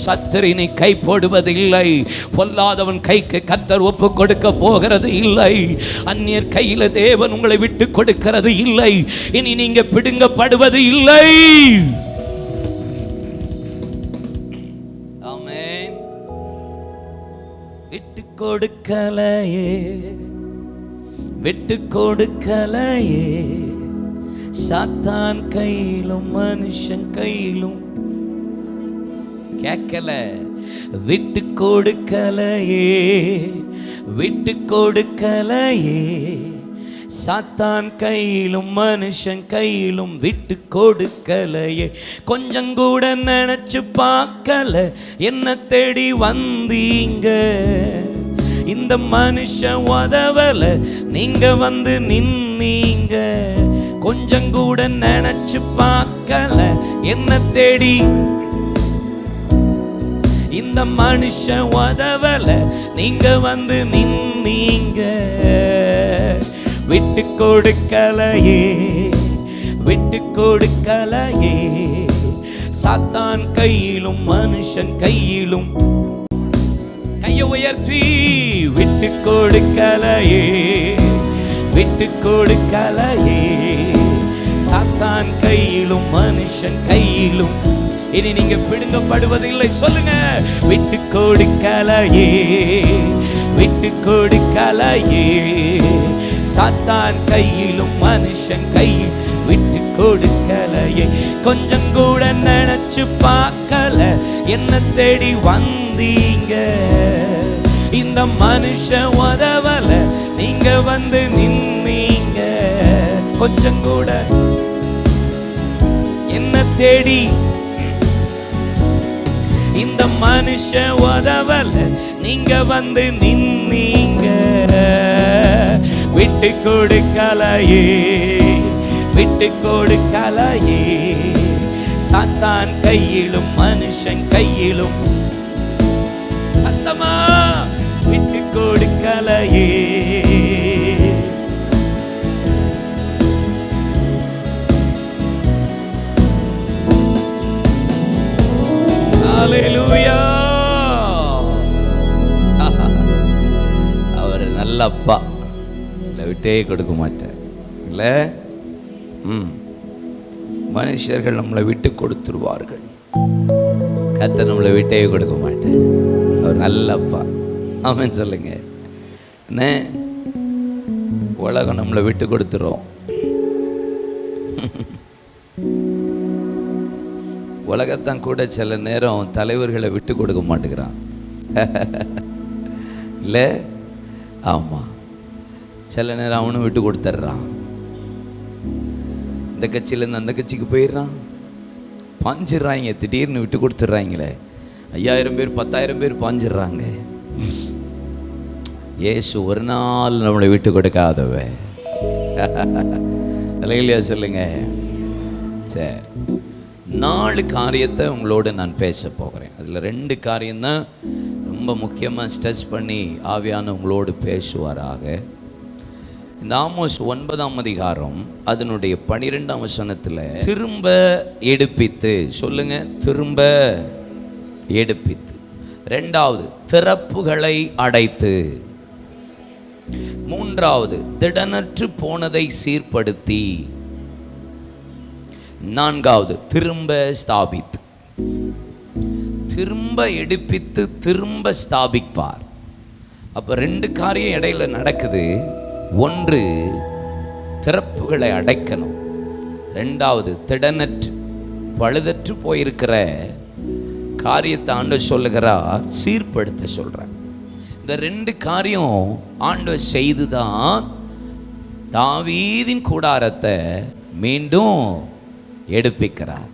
சத்துரினை கை போடுவதில்லை, பொல்லாதவன் கைக்கு கர்த்தர் ஒப்பு கொடுக்க போகிறது இல்லை. அந்நியர் கையில தேவன் உங்களை விட்டு கொடுக்கிறது இல்லை. இனி நீங்க பிடுங்கப்படுவது இல்லை. ஆமென். விட்டு கொடுக்கலையே, விட்டு கொடுக்கலையே, சாத்தான் கையிலும் மனுஷன் கையிலும். கேட்கல, விட்டு கொடுக்கலையே, விட்டு கொடுக்கலையே, சாத்தான் கையிலும் மனுஷன் கையிலும் விட்டு கொடுக்கலையே. கொஞ்சம் கூட நினைச்சு பார்க்கல, என்ன தேடி வந்தீங்க. இந்த மனுஷன் உதவல, நீங்க வந்து நின்னீங்க. கொஞ்சம் கூட நினைச்சு பார்க்கல, என்ன தேடி. இந்த மனுஷன் உதவல, நீங்க வந்து நின்னீங்க. விட்டு கொடுக்கலையே, விட்டு கொடுக்கலையே, சாத்தான் கையிலும் மனுஷன் கையிலும். கையை உயர்த்தி விட்டு கொடுக்கலையே, விட்டு கொடுக்கலையே, சாத்தான் கையிலும் மனுஷன் கையிலும். இனி நீங்க பிடுங்கப்படுவதில்லை. சொல்லுங்க, விட்டு கொடுக்கலையே, விட்டு கொடுக்கலையே, சாத்தான் கையிலும் மனுஷன் கையில் விட்டு கொடுக்கலையே. கொஞ்சம் கூட நினைச்சு பார்க்கல, என்ன தேடி வந்தீங்க. இந்த மனுஷன் உதவல, நீங்க வந்து நின்னீங்க. கொஞ்சம் கூட என்ன தேடி. இந்த மனுஷன் உதவல, நீங்க வந்து நின்னீங்க. விட்டு கொடுக்கலையே, விட்டு கொடுக்கலையே, சாத்தான் கையிலும் மனுஷன் கையிலும். சத்தமா விட்டு கொடுக்கலையே. ஹல்லேலூயா. அவர் நல்ல அப்பா, இல்லை விட்டே கொடுக்க மாட்டார். இல்லை, மனுஷர்கள் நம்மளை விட்டு கொடுத்துருவார்கள், கர்த்தர் நம்மளை விட்டே கொடுக்க மாட்டார். அவர் நல்ல அப்பா. ஆமென் சொல்லுங்க. என்ன, உலகம் நம்மளை விட்டு கொடுத்துரும். உலகத்தான் கூட சில நேரம் தலைவர்களை விட்டு கொடுக்க மாட்டேங்கிறான். இல்லை, ஆமாம், சில நேரம் அவனும் விட்டு கொடுத்துட்றான். இந்த கட்சியிலேருந்து அந்த கட்சிக்கு போயிடுறான். பாஞ்சிடுறாங்க, திடீர்னு விட்டு கொடுத்துட்றாங்களே. 5000 பேர் 10,000 பேர் பாஞ்சிடுறாங்க. இயேசு ஒரு நாள் நம்மளை விட்டு கொடுக்காதவ. இல்லையா சொல்லுங்க. சரி, 4 காரியத்தை உங்களோடு நான் பேச போகிறேன். அதில் 2 காரியம்தான் ரொம்ப முக்கியமாக ஸ்ட்ரெஸ் பண்ணி ஆவியான உங்களோடு பேசுவாராக. இந்த ஆமோஸ் 9ஆம் அதிகாரம் அதனுடைய 12ஆம் வசனத்தில் திரும்ப எடுப்பித்து. சொல்லுங்க, திரும்ப எடுப்பித்து. 2வது திறப்புகளை அடைத்து. 3வது திடனற்று போனதை சீர்படுத்தி. 4வது திரும்ப ஸ்தாபித்து. திரும்ப எடுப்பித்து திரும்ப ஸ்தாபிப்பார். அப்போ 2 காரியம் இடையில நடக்குது. 1 திறப்புகளை அடைக்கணும். 2வது திடனற்று பழுதற்று போயிருக்கிற காரியத்தை ஆண்டவர் சொல்லுகிறார், சீர்படுத்த சொல்கிறார். இந்த 2 காரியம் ஆண்டவர் செய்துதான் தாவீதின் கூடாரத்தை மீண்டும் எடுப்பிக்கிறார்.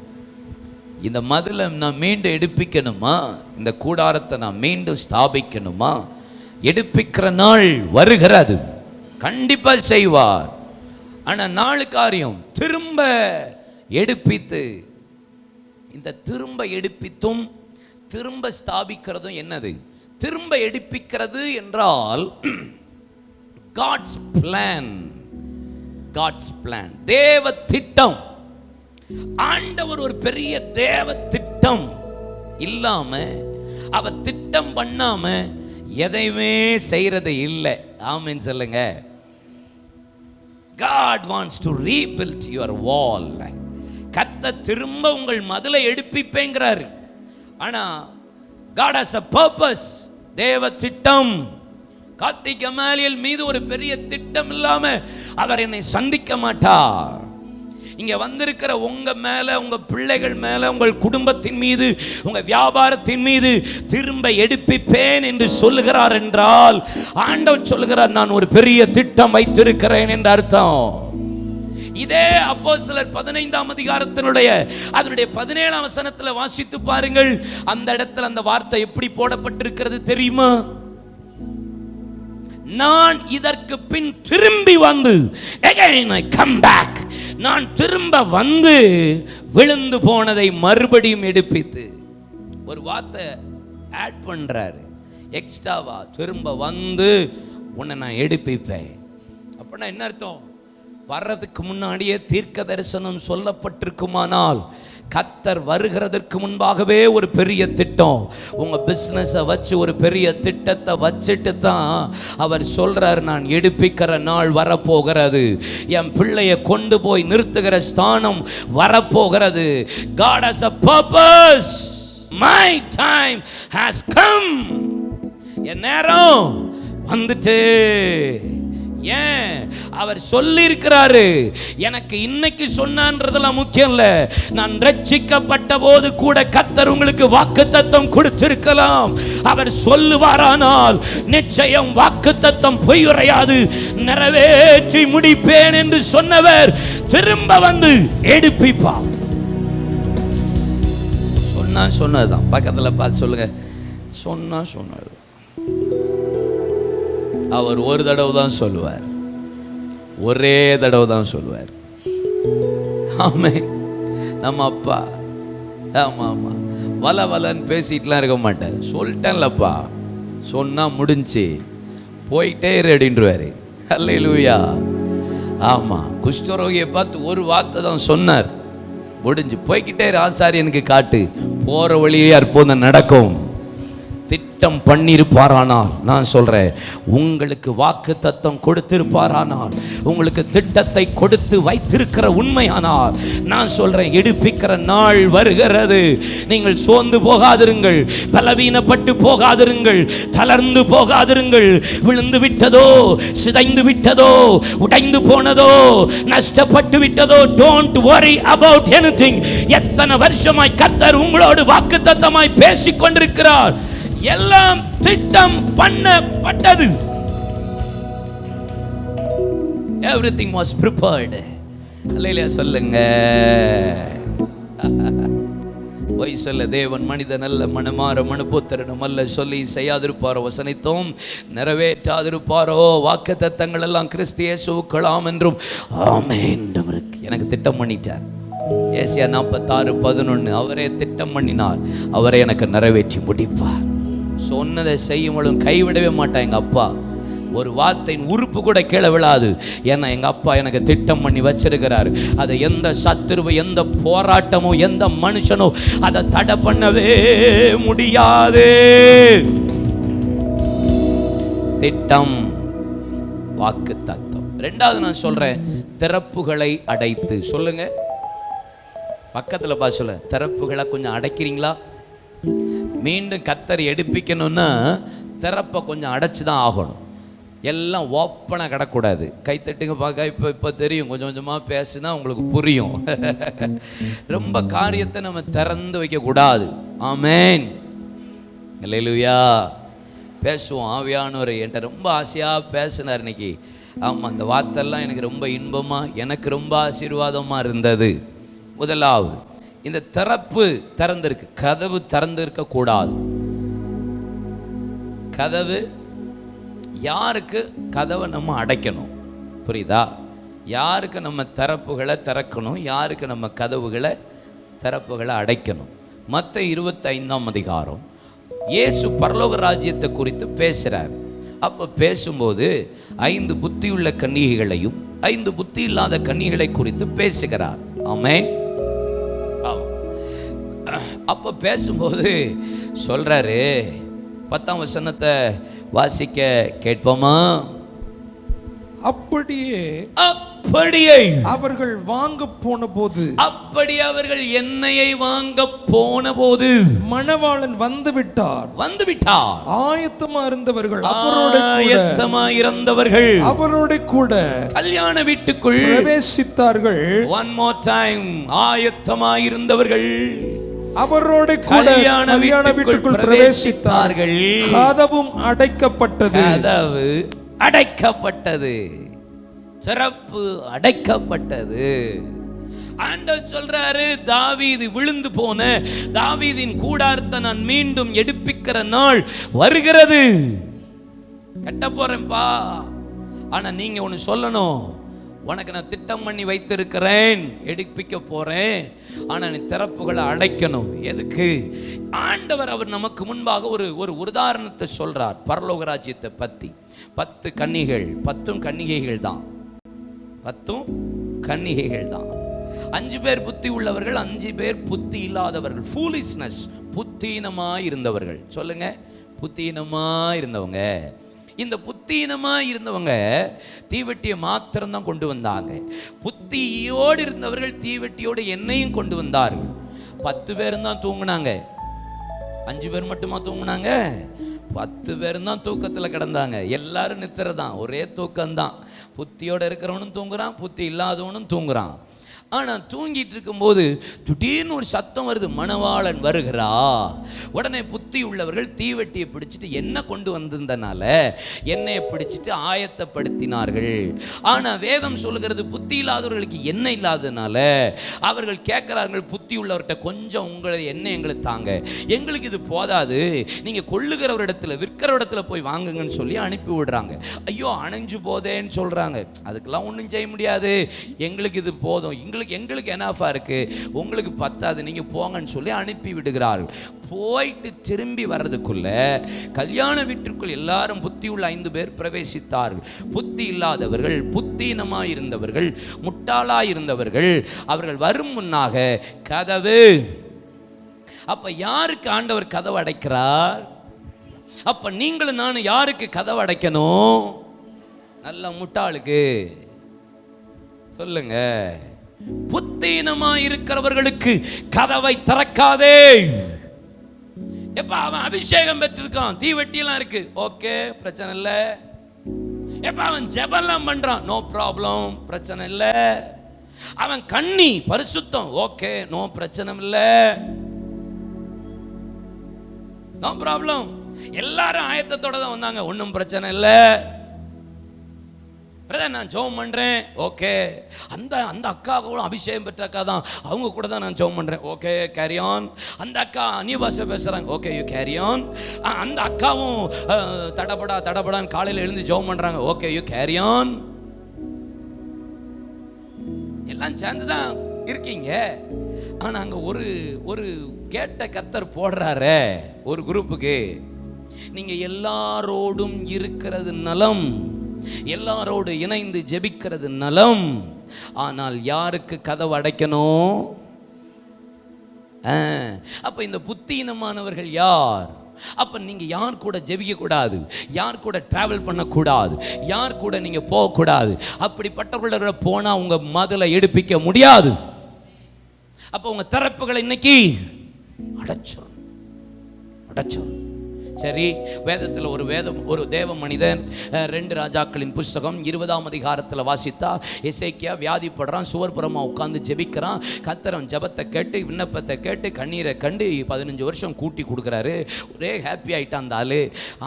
இந்த மதிலை நான் மீண்டும் எடுப்பிக்கணுமா, இந்த கூடாரத்தை நான் மீண்டும் ஸ்தாபிக்கணுமா, எடுப்பிக்கிற நாள் வருகிறது, கண்டிப்பா செய்வார். ஆனா நாலு காரியம் திரும்ப எடுப்பித்து, இந்த திரும்ப எடுப்பித்தும் திரும்ப ஸ்தாபிக்கிறதும் என்னது? திரும்ப எடுப்பிக்கிறது என்றால் காட்ஸ் பிளான், காட்ஸ் பிளான், தேவ திட்டம். ஆண்டவர் ஒரு பெரிய தேவ திட்டம் இல்லாம, அவர் திட்டம் பண்ணாம எதையுமே செய்யறது இல்லை. ஆமென் சொல்லுங்க. God wants to rebuild your wall. கர்த்தர் திரும்ப உங்கள் மதிலை எடுப்பிப்பேங்கிறார். ஆனா God has a purpose, தேவ திட்டம். கார்த்திக் கமாலியல் மீது ஒரு பெரிய திட்டம் இல்லாம அவர் என்னை சந்திக்க மாட்டார். இங்க வந்திருக்கிற உங்க மேல, உங்க பிள்ளைகள் மேல, உங்கள் குடும்பத்தின் மீது, உங்க வியாபாரத்தின் மீது திரும்ப எடுப்பிப்பேன் என்று சொல்லுகிறார் என்றால் ஆண்டவர் சொல்லுகிறார், நான் ஒரு பெரிய திட்டம் வைத்திருக்கிறேன் என்று அர்த்தம். இதே அப்போஸ்தலர் 15ஆம் அதிகாரத்தினுடைய அதனுடைய 17ஆம் வசனத்தில் வாசித்து பாருங்கள். அந்த இடத்துல அந்த வார்த்தை எப்படி போடப்பட்டிருக்கிறது தெரியுமா? நான் இதற்கு பின் திரும்பி வந்து, again I come back, நான் திரும்ப வந்து விழுந்து போனதை மறுபடியும் எடுப்பித்து, ஒரு வார்த்தை ஆட் பண்றாரு எக்ஸ்ட்ராவா, திரும்ப வந்து உன்னை நான் எடுப்பிப்பேன். அப்படின்னா என்ன அர்த்தம்? வர்றதுக்கு முன்னாடியே தீர்க்க தரிசனம் சொல்லப்பட்டிருக்குமானால் கர்த்தர் வருகிறதற்கு முன்பாகவே ஒரு பெரிய திட்டம், உங்க பிசினஸை வச்சு ஒரு பெரிய திட்டத்தை வச்சுட்டு தான் அவர் சொல்றார், நான் எடுப்பிக்கிற நாள் வரப்போகிறது, என் பிள்ளையை கொண்டு போய் நிறுத்துகிற ஸ்தானம் வரப்போகிறது. God has a purpose. My time has come. என் நேரம் வந்துட்டு. ஏன் அவர் சொல்லி இருக்கிறாரு? எனக்கு இன்னைக்கு சொன்னான்றதெல்லாம் முக்கியம் இல்ல. நான் ரட்சிக்கப்பட்ட போது கூட கர்த்தர் உங்களுக்கு வாக்குத்தத்தம் கொடுத்திருக்கலாம். அவர் சொல்லுவாரானால் நிச்சயம் வாக்குத்தத்தம் பொய்யுரையாது, நிறைவேற்றி முடிப்பேன் என்று சொன்னவர் திரும்ப வந்து எடுப்பிப்பார். சொன்னதுதான். பக்கத்துல பார்த்து சொல்லுங்க, சொன்னது. அவர் ஒரு தடவை தான் சொல்லுவார், ஒரே தடவை தான் சொல்லுவார். ஆமென். நம்ம அப்பா ஆமா வலன்னு பேசிட்டுலாம் இருக்க மாட்டார். சொல்லிட்டேன்லப்பா, சொன்னா முடிஞ்சு, போயிட்டே ரெடின்றுவாரு. அல்லேலூயா. ஆமா, குஷ்டரோகியை பார்த்து ஒரு வார்த்தை தான் சொன்னார், முடிஞ்சு. போய்கிட்டே ஆசாரியனுக்கு காட்டு, போற வழியே அற்புதம் நடக்கும். திட்டம் பண்ணியிருப்பாரானால், நான் சொல்றேன், உங்களுக்கு வாக்கு தத்தம் கொடுத்திருப்பாரானால், உங்களுக்கு திட்டத்தை கொடுத்து வைத்திருக்கிற உண்மையானால், நான் சொல்றேன், எடுப்பிக்கிற நாள் வருகிறது. நீங்கள் சோர்ந்து போகாதிருங்கள், பலவீனப்பட்டு போகாதிருங்கள், தளர்ந்து போகாதிருங்கள். விழுந்து விட்டதோ, சிதைந்து விட்டதோ, உடைந்து போனதோ, நஷ்டப்பட்டு விட்டதோ, டோன்ட் வரி அபவுட் எனிதிங். எத்தனை வருஷமாய் கர்த்தர் உங்களோடு வாக்கு தத்தமாய் பேசிக் கொண்டிருக்கிறார். எல்லாம் திட்டம் பண்ணப்பட்டது. Everything was prepared. அல்லேலூயா சொல்லுங்க. பொய் சொல்ல தேவன் மனிதன் அல்ல, மனமாற மனுபுத்திரனும் அல்ல. சொல்லி செய்யாதிருப்பாரோ, வசனித்தோம் நிறைவேற்றாதிருப்பாரோ, வாக்கு தத்தங்கள் எல்லாம் கிறிஸ்து இயேசுவுக்குள்ளாம் என்றும் ஆமென் இருக்கு. எனக்கு திட்டம் பண்ணிட்டார். ஏசாயா 46:11 அவரே திட்டம் பண்ணினார், அவரே எனக்கு நிறைவேற்றி முடிப்பார். சொன்னதை செய்யும் பொழுதும் கைவிடவே மாட்டான் எங்க அப்பா. ஒரு வார்த்தையின் உறுப்பு கூட கீழே விழாது. ஏன்னா எங்க அப்பா எனக்கு திட்டம் பண்ணி வச்சிருக்கிறார். அதை எந்த சத்துருவோ, எந்த போராட்டமோ, எந்த மனுஷனோ அதை தடை பண்ணவே முடியாது. திட்டம், வாக்கு தத்தம். ரெண்டாவது நான் சொல்றேன், திறப்புகளை அடைத்து. சொல்லுங்க, பக்கத்துல பா சொல்ல, திறப்புகளை கொஞ்சம் அடைக்கிறீங்களா? மீண்டும் கர்த்தர் எடுப்பிக்கணும்னா திறப்பை கொஞ்சம் அடைச்சி தான் ஆகணும். எல்லாம் ஓப்பனாக கிடக்கூடாது. கைத்தட்டுங்க பார்க்க. இப்போ தெரியும், கொஞ்சம் கொஞ்சமாக பேசுனா உங்களுக்கு புரியும். ரொம்ப காரியத்தை நம்ம திறந்து வைக்கக்கூடாது. ஆமென். அல்லேலூயா. பேசுவோம். ஆவியானவரை என்கிட்ட ரொம்ப ஆசையாக பேசினார் இன்னைக்கு. ஆமாம், அந்த வார்த்தைலாம் எனக்கு ரொம்ப இன்பமாக, எனக்கு ரொம்ப ஆசீர்வாதமாக இருந்தது. முதலாவது, இந்த திறப்பு திறந்திருக்கு, கதவு திறந்திருக்க கூடாது. கதவு யாருக்கு கதவை நம்ம அடைக்கணும், புரியுதா? யாருக்கு நம்ம திறப்புகளை திறக்கணும், யாருக்கு நம்ம கதவுகளை திறப்புகளை அடைக்கணும். மத்தேயு 25ஆம் அதிகாரம் இயேசு பரலோக ராஜ்யத்தை குறித்து பேசுகிறார். அப்போ பேசும்போது 5 புத்தியுள்ள கன்னிகைகளையும் 5 புத்தி இல்லாத கன்னிகளை குறித்து பேசுகிறார். ஆமென். அப்போ பேசும்போது சொல்றாரு, 10ஆம் வசனத்தை வாசிக்க கேட்போமா? அப்படியே அவர்கள் வாங்க போன போது, அப்படி அவர்கள் எண்ணெயை வாங்க போன போது, மணவாளன் வந்து விட்டார். ஆயத்தமா இருந்தவர்கள் அவரோட கூட கல்யாண வீட்டுக்குள் பிரவேசித்தார்கள். One more time, ஆயத்தமா இருந்தவர்கள் அவரோட கூட கல்யாண வீட்டுக்குள் பிரவேசித்தார்கள். கதவும் அடைக்கப்பட்டது. கதவு அடைக்கப்பட்டது, சிறப்பு அடைக்கப்பட்டது. ஆண்டவர் சொல்றாரு, தாவீது விழுந்து போன தாவீதின் கூடாரத்தை நான் மீண்டும் எடுப்பிக்கிற நாள் வருகிறது. கட்ட போறேன்பா. ஆனா நீங்க ஒன்னு சொல்லணும், உனக்கு நான் திட்டம் பண்ணி வைத்திருக்கிறேன், எடுப்பிக்க போறேன், ஆனா நீ திறப்புகளை அடைக்கணும். எதுக்கு? ஆண்டவர் அவர் நமக்கு முன்பாக ஒரு உதாரணத்தை சொல்றார் பரலோக ராஜ்யத்தை பத்தி. 10 கன்னிகைகள், 10 கன்னிகைகள் தான், 10 கன்னிகைகள் தான். 5 பேர் புத்தி உள்ளவர்கள், 5 பேர் புத்தி இல்லாதவர்கள். ஃபூலிஷ்னஸ், புத்தீனமாய் இருந்தவர்கள். சொல்லுங்க, புத்தீனமாய் இருந்தவங்க. இந்த புத்தீனமாய் இருந்தவங்க தீவெட்டியை மாத்திரம் தான் கொண்டு வந்தாங்க. புத்தியோடு இருந்தவர்கள் தீவெட்டியோடு எண்ணெயும் கொண்டு வந்தார்கள். 10 பேரும் தான் தூங்குனாங்க. 5 பேர் மட்டுமா தூங்குனாங்க? 10 பேரும் தான் தூக்கத்தில் கிடந்தாங்க. எல்லாரும் நித்திரை தான், ஒரே தூக்கம்தான். புத்தியோடு இருக்கிறவனும் தூங்குறான், புத்தி இல்லாதவனும் தூங்குறான். ஆனால் தூங்கிட்டு இருக்கும்போது திடீர்னு ஒரு சத்தம் வருது, மணவாளன் வருகிறா. உடனே புத்தி உள்ளவர்கள் தீவெட்டியை பிடிச்சிட்டு எண்ணெய் கொண்டு வந்திருந்தனால எண்ணெயை பிடிச்சிட்டு ஆயத்தப்படுத்தினார்கள். ஆனால் வேதம் சொல்லுகிறது, புத்தி இல்லாதவர்களுக்கு எண்ணெய் இல்லாததுனால அவர்கள் கேட்கிறார்கள், புத்தி உள்ளவர்கிட்ட கொஞ்சம் உங்களை எண்ணெய் எங்களுக்கு தாங்க, எங்களுக்கு இது போதாது, நீங்கள் கொள்ளுகிற இடத்துல விற்கிற இடத்துல போய் வாங்குங்கன்னு சொல்லி அனுப்பி விடுறாங்க. ஐயோ அணைஞ்சு போதேன்னு சொல்கிறாங்க. அதுக்கெல்லாம் ஒன்றும் செய்ய முடியாது, எங்களுக்கு இது போதும், எங்களுக்கு எனாஃபா இருக்கு, உங்களுக்கு பத்தாது, நீங்க போங்கன்னு சொல்லி அனுப்பி விடுகிறார்கள். போயிட்டு திரும்பி வர்றதுக்குள்ள கல்யாண வீட்டிற்குள் எல்லாரும் புத்தி உள்ள 5 பேர் பிரவேசித்தார்கள். புத்தி இல்லாதவர்கள், புத்தீனமாய் இருந்தவர்கள், முட்டாளாய் இருந்தவர்கள், அவர்கள் வரும் முன்னாக கதவு. அப்ப யாருக்கு ஆண்டவர் கதவு அடைக்கிறார்? அப்ப நீங்களும் நானும் யாருக்கு கதவு அடைக்கணும்? நல்ல முட்டாளுக்கு. சொல்லுங்க, புத்தீனமாய் இருக்கிறவர்களுக்கு கதவை திறக்காதே. எப்ப அவன் அபிஷேகம் பெற்றிருக்கான், தீவெட்டியெல்லாம் இருக்கு, ஓகே பிரச்சனை இல்லை. எப்ப அவன் ஜெபம்லாம் பண்றான், நோ ப்ராப்ளம், பிரச்சனை இல்லை. அவன் கண்ணி பரிசுத்தம், ஓகே, நோ பிரச்சனை இல்லை, நோ ப்ராப்ளம். எல்லாரும் ஆயத்தத்தோட தான் வந்தாங்க, ஒன்றும் பிரச்சனை இல்லை. நான் ஜெபம் பண்றேன், ஓகே. அந்த அக்கா கூட அபிஷேகம் பெற்ற அக்கா தான், அவங்க கூட தான் நான் ஜெபம் பண்றேன், ஓகே, கேரி ஆன். அந்த அக்கா அந்நிய பாஷை பேசுறாங்க, ஓகே, யூ கேரி ஆன். அந்த அக்காவும் தடபடான்னு காலையில் எழுந்து ஜெபம் பண்றாங்க, ஓகே, யூ கேரி ஆன். எல்லாம் சேர்ந்து தான் இருக்கீங்க. ஆனா அங்க ஒரு கேட்ட கர்த்தர் போடுறாரு ஒரு குரூப்புக்கு, நீங்க எல்லாரோடும் இருக்கிறது நலம், எல்லாரோடு இணைந்து ஜெபிக்கிறது நலம், ஆனால் யாருக்கு கதவு அடைக்கணும்? அப்ப இந்த புத்தீனமானவர்கள் யார்? அப்ப நீங்க யார் கூட ஜெபிக்க கூடாது, யார் கூட டிராவல் பண்ணக்கூடாது, யார் கூட நீங்க போக கூடாது. அப்படிப்பட்டவர்களோட போனா உங்க மதலை எடுப்பிக்க முடியாது. அப்ப உங்க திறப்புகளை இன்னைக்கு அடைச்சோம். சரி, வேதத்தில் ஒரு தேவ மனிதன் 2 ராஜாக்களின் புஸ்தகம் 20ஆம் அதிகாரத்தில் வாசித்தா, எசேக்கியா வியாதிப்படுறான், சுவர்புறமாக உட்கார்ந்து ஜெபிக்கிறான். கர்த்தர் ஜெபத்தை கேட்டு விண்ணப்பத்தை கேட்டு கண்ணீரை கண்டு 15 வருஷம் கூட்டி கொடுக்குறாரு. ஒரே ஹாப்பி ஆயிட்டான் அந்த ஆளு.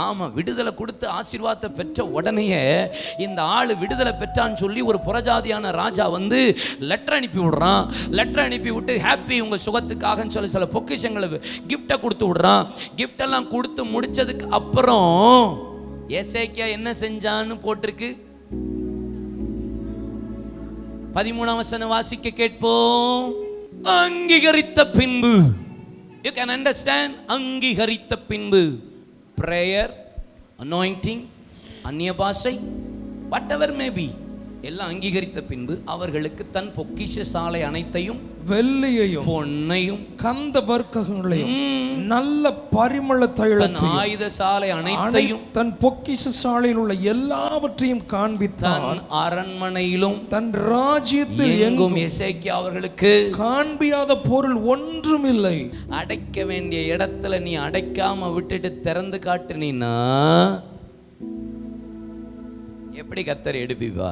ஆமாம், விடுதலை கொடுத்து ஆசீர்வாதத்தை பெற்ற உடனேயே இந்த ஆள் விடுதலை பெற்றான்னு சொல்லி ஒரு புறஜாதியான ராஜா வந்து லெட்டர் அனுப்பி விடுறான். லெட்டர் அனுப்பி விட்டு ஹாப்பி உங்கள் சுகத்துக்காகன்னு சொல்லி சில பொக்கிஷங்களை கிஃப்டை கொடுத்து விடுறான். கிஃப்ட் எல்லாம் கொடுத்து முடிச்சதுக்கு அப்புறம் எசேக்கியா என்ன செஞ்சான்னு போட்டிருக்கு. 13ஆம் வசனம் வாசிக்க கேட்போம். அங்கீகரித்த பின்பு, you can understand, அங்கீகரித்த பின்பு, prayer, anointing, அந்நிய பாஷை, whatever may be, எல்லாம் அங்கீகரித்த பின்பு அவர்களுக்கு தன் பொக்கிஷ சாலை அனைத்தையும், வெள்ளியையும் பொன்னையும் கந்த வர்க்கங்களையும் நல்ல பரிமள தைலத்தையும் ஆயுத சாலை அனைத்தையும் தன் பொக்கிஷ சாலையில் உள்ள எல்லாவற்றையும் காண்பித்தான். அரண்மனையிலும் தன் ராஜ்யத்தில் எங்கும் எசேக்கியா அவர்களுக்கு காண்பியாத பொருள் ஒன்றும் இல்லை. அடைக்க வேண்டிய இடத்துல நீ அடைக்காம விட்டுட்டு திறந்து காட்டுனீன்னா எப்படி கர்த்தர் எடுப்பிவா?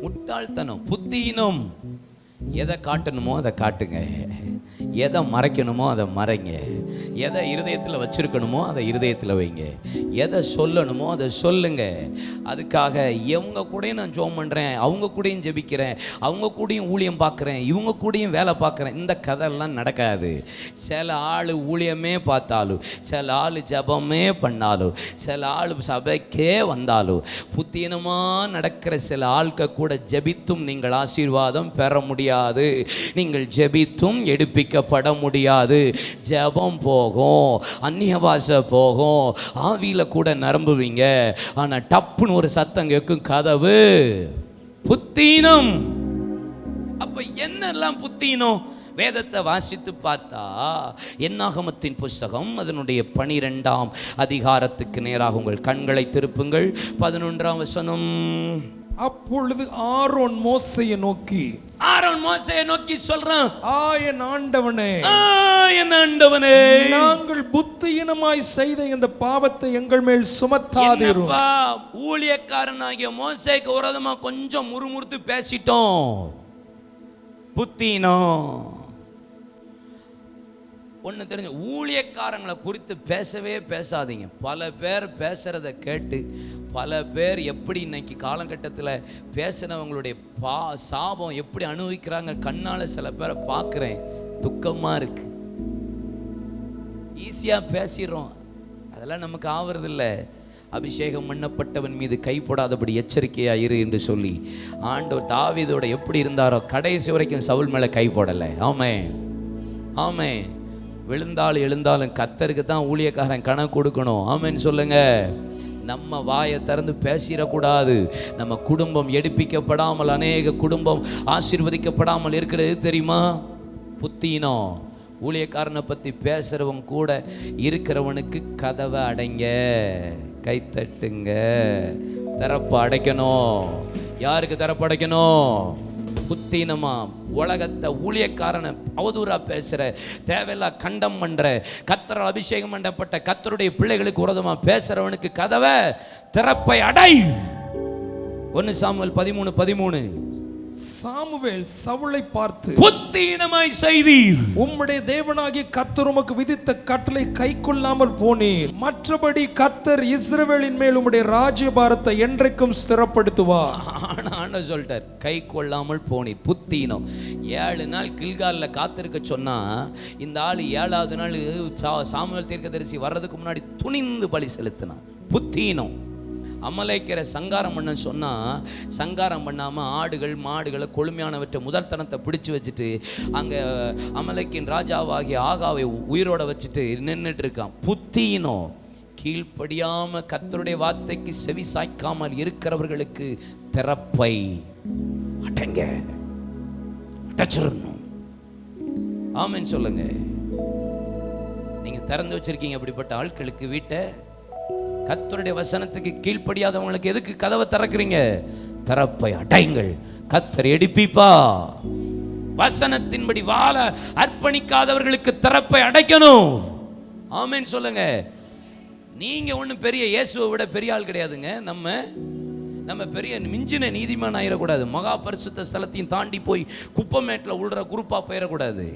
முட்டாள்தனம், புத்தீனம். எதை காட்டணுமோ அதை காட்டுங்க, எதை மறைக்கணுமோ அதை மறைங்க, எதை இருதயத்தில் வச்சிருக்கணுமோ அதை இருதயத்தில் வைங்க, எதை சொல்லணுமோ அதை சொல்லுங்க. அதுக்காக இவங்க கூடயும் நான் ஜெபம் பண்ணுறேன், அவங்க கூடயும் ஜெபிக்கிறேன், அவங்க கூடயும் ஊழியம் பார்க்குறேன், இவங்க கூடயும் வேலை பார்க்குறேன், இந்த கதையெல்லாம் நடக்காது. சில ஆள் ஊழியமே பார்த்தாலும், சில ஆள் ஜெபமே பண்ணாலும், சில ஆள் சபைக்கே வந்தாலும், புத்தீனமாக நடக்கிற சில ஆட்கள் கூட ஜெபித்தும் நீங்கள் ஆசீர்வாதம் பெற முடியாது. நீங்கள் ஜெபித்தும் எடுப்பிக்கப்பட முடியாது. ஜெபம் போகும், அந்நிய பாஷை போகும், ஆவியில கூட நரம்புவீங்க. ஆனா டப்புன்னு ஒரு சத்தம் கேட்கும், கதவு புத்தீனம். அப்ப என்னெல்லாம் புத்தீனம்? வேதத்தை வாசித்து பார்த்தா என்னாகமத்தின் புஸ்தகம் அதனுடைய 12ஆம் அதிகாரத்துக்கு நேராக உங்கள் கண்களை திருப்புங்கள். 11ஆம் வசனம். அப்பொழுது ஆரோன் மோசேயை நோக்கி சொல்றான், என் ஆண்டவனே, என் ஆண்டவனே, நாங்கள் புத்தியினமாய் செய்த இந்த பாவத்தை எங்கள் மேல் சுமத்தாதீரும். ஊழியக்காரனாகிய மோசேக்கு விரோதமா கொஞ்சம் முறுமுறுத்து பேசிட்டோம். புத்தீனம். ஒன்று தெரிஞ்ச, ஊழியக்காரங்களை குறித்து பேசவே பேசாதீங்க. பல பேர் பேசுகிறத கேட்டு பல பேர் எப்படி இன்னைக்கு காலகட்டத்தில் பேசுனவங்களுடைய சாபம் எப்படி அனுபவிக்கிறாங்க கண்ணால் சில பேரை பார்க்குறேன். துக்கமாக இருக்கு. ஈஸியாக பேசிடுறோம், அதெல்லாம் நமக்கு ஆவறதில்லை. அபிஷேகம் பண்ணப்பட்டவன் மீது கைப்படாதபடி எச்சரிக்கையாக இரு என்று சொல்லி ஆண்டவர் தாவீதோட எப்படி இருந்தாரோ கடைசி வரைக்கும் சவுல் மேலே கை போடலை. ஆமே. விழுந்தாலும் எழுந்தாலும் கர்த்தருக்கு தான் ஊழியக்காரன் கணக்கு கொடுக்கணும். ஆமென்னு சொல்லுங்க. நம்ம வாயை திறந்து பேசிடக்கூடாது. நம்ம குடும்பம் எடுப்பிக்கப்படாமல், அநேக குடும்பம் ஆசீர்வதிக்கப்படாமல் இருக்கிறது தெரியுமா? புத்தீனம். ஊழியக்காரனை பற்றி பேசுகிறவங்க கூட இருக்கிறவனுக்கு கதவை அடைங்க, கைத்தட்டுங்க. திறப்பு அடைக்கணும். யாருக்கு திறப்பு அடைக்கணும்? புத்தீனமா உலகத்தை ஊழியக்காரனை அவதூறா பேசுற, தேவையில்லா கண்டம் பண்ற, கர்த்தரால் அபிஷேகம் பண்ணப்பட்ட கர்த்தருடைய பிள்ளைகளுக்கு விரோதமா பேசுறவனுக்கு கதவை திறப்பை அடை. 1 சாமுவேல் 13:13. சாமுவேல் சவுலை பார்த்து, புத்தீனமாய் செய்தீர், உம்முடைய தேவனாகிய கர்த்தர் உமக்கு விதித்த கட்டளை கை கொள்ளாமல் போனீர். மற்றபடி கர்த்தர் இஸ்ரவேலின் மேல் உம்முடைய ராஜ்யபாரத்தை என்றைக்கும் ஸ்திரப்படுத்துவார். ஆனா சொல்லிட்டார், கை கொள்ளாமல் போனீர். புத்தீனம். 7 நாள் கில்காலில் காத்திருக்க சொன்னா இந்த ஆள் 7ஆவது நாள் சாமுவேல் தீர்க்கதரிசி வர்றதுக்கு முன்னாடி துணிந்து பலி செலுத்தினான். புத்தீனம். அமலேக்கிற சங்காரம் பண்ண சொன்னா சங்காரம் பண்ணாம ஆடுகள் மாடுகளை கொழுமையானவற்றை முதல் தனத்தை பிடிச்சு வச்சுட்டு அங்க அமலேக்கின் ராஜாவாகிய ஆகாவை உயிரோட வச்சுட்டு நின்றுட்டு இருக்கான். புத்தீனம். கீழ்ப்படியாம கர்த்தருடைய வார்த்தைக்கு செவி சாய்க்காமல் இருக்கிறவர்களுக்கு திறப்பை அடங்க, அடைச்சிடணும். ஆமென் சொல்லுங்க. நீங்க திறந்து வச்சிருக்கீங்க அப்படிப்பட்ட ஆட்களுக்கு வீட்டை. கர்த்தருடைய வசனத்துக்கு கீழ்ப்படியாதவங்களுக்கு எதுக்கு கதவை திறக்கிறீங்க? திறப்பை அடைங்கள், கர்த்தர் எடுப்பிப்பா. வசனத்தின்படி வாழ அர்ப்பணிக்காதவர்களுக்கு திறப்பை அடைக்கணும். ஆமென் சொல்லுங்க. நீங்க ஒன்றும் பெரிய இயேசுவை விட பெரிய ஆள் கிடையாதுங்க. நம்ம பெரிய மிஞ்சின நீதிமான் ஆயிடக்கூடாது. மகா பரிசுத்த ஸ்தலத்தையும் தாண்டி போய் குப்பமேட்டில் உள்ற குரூப்பா போயிடக்கூடாது.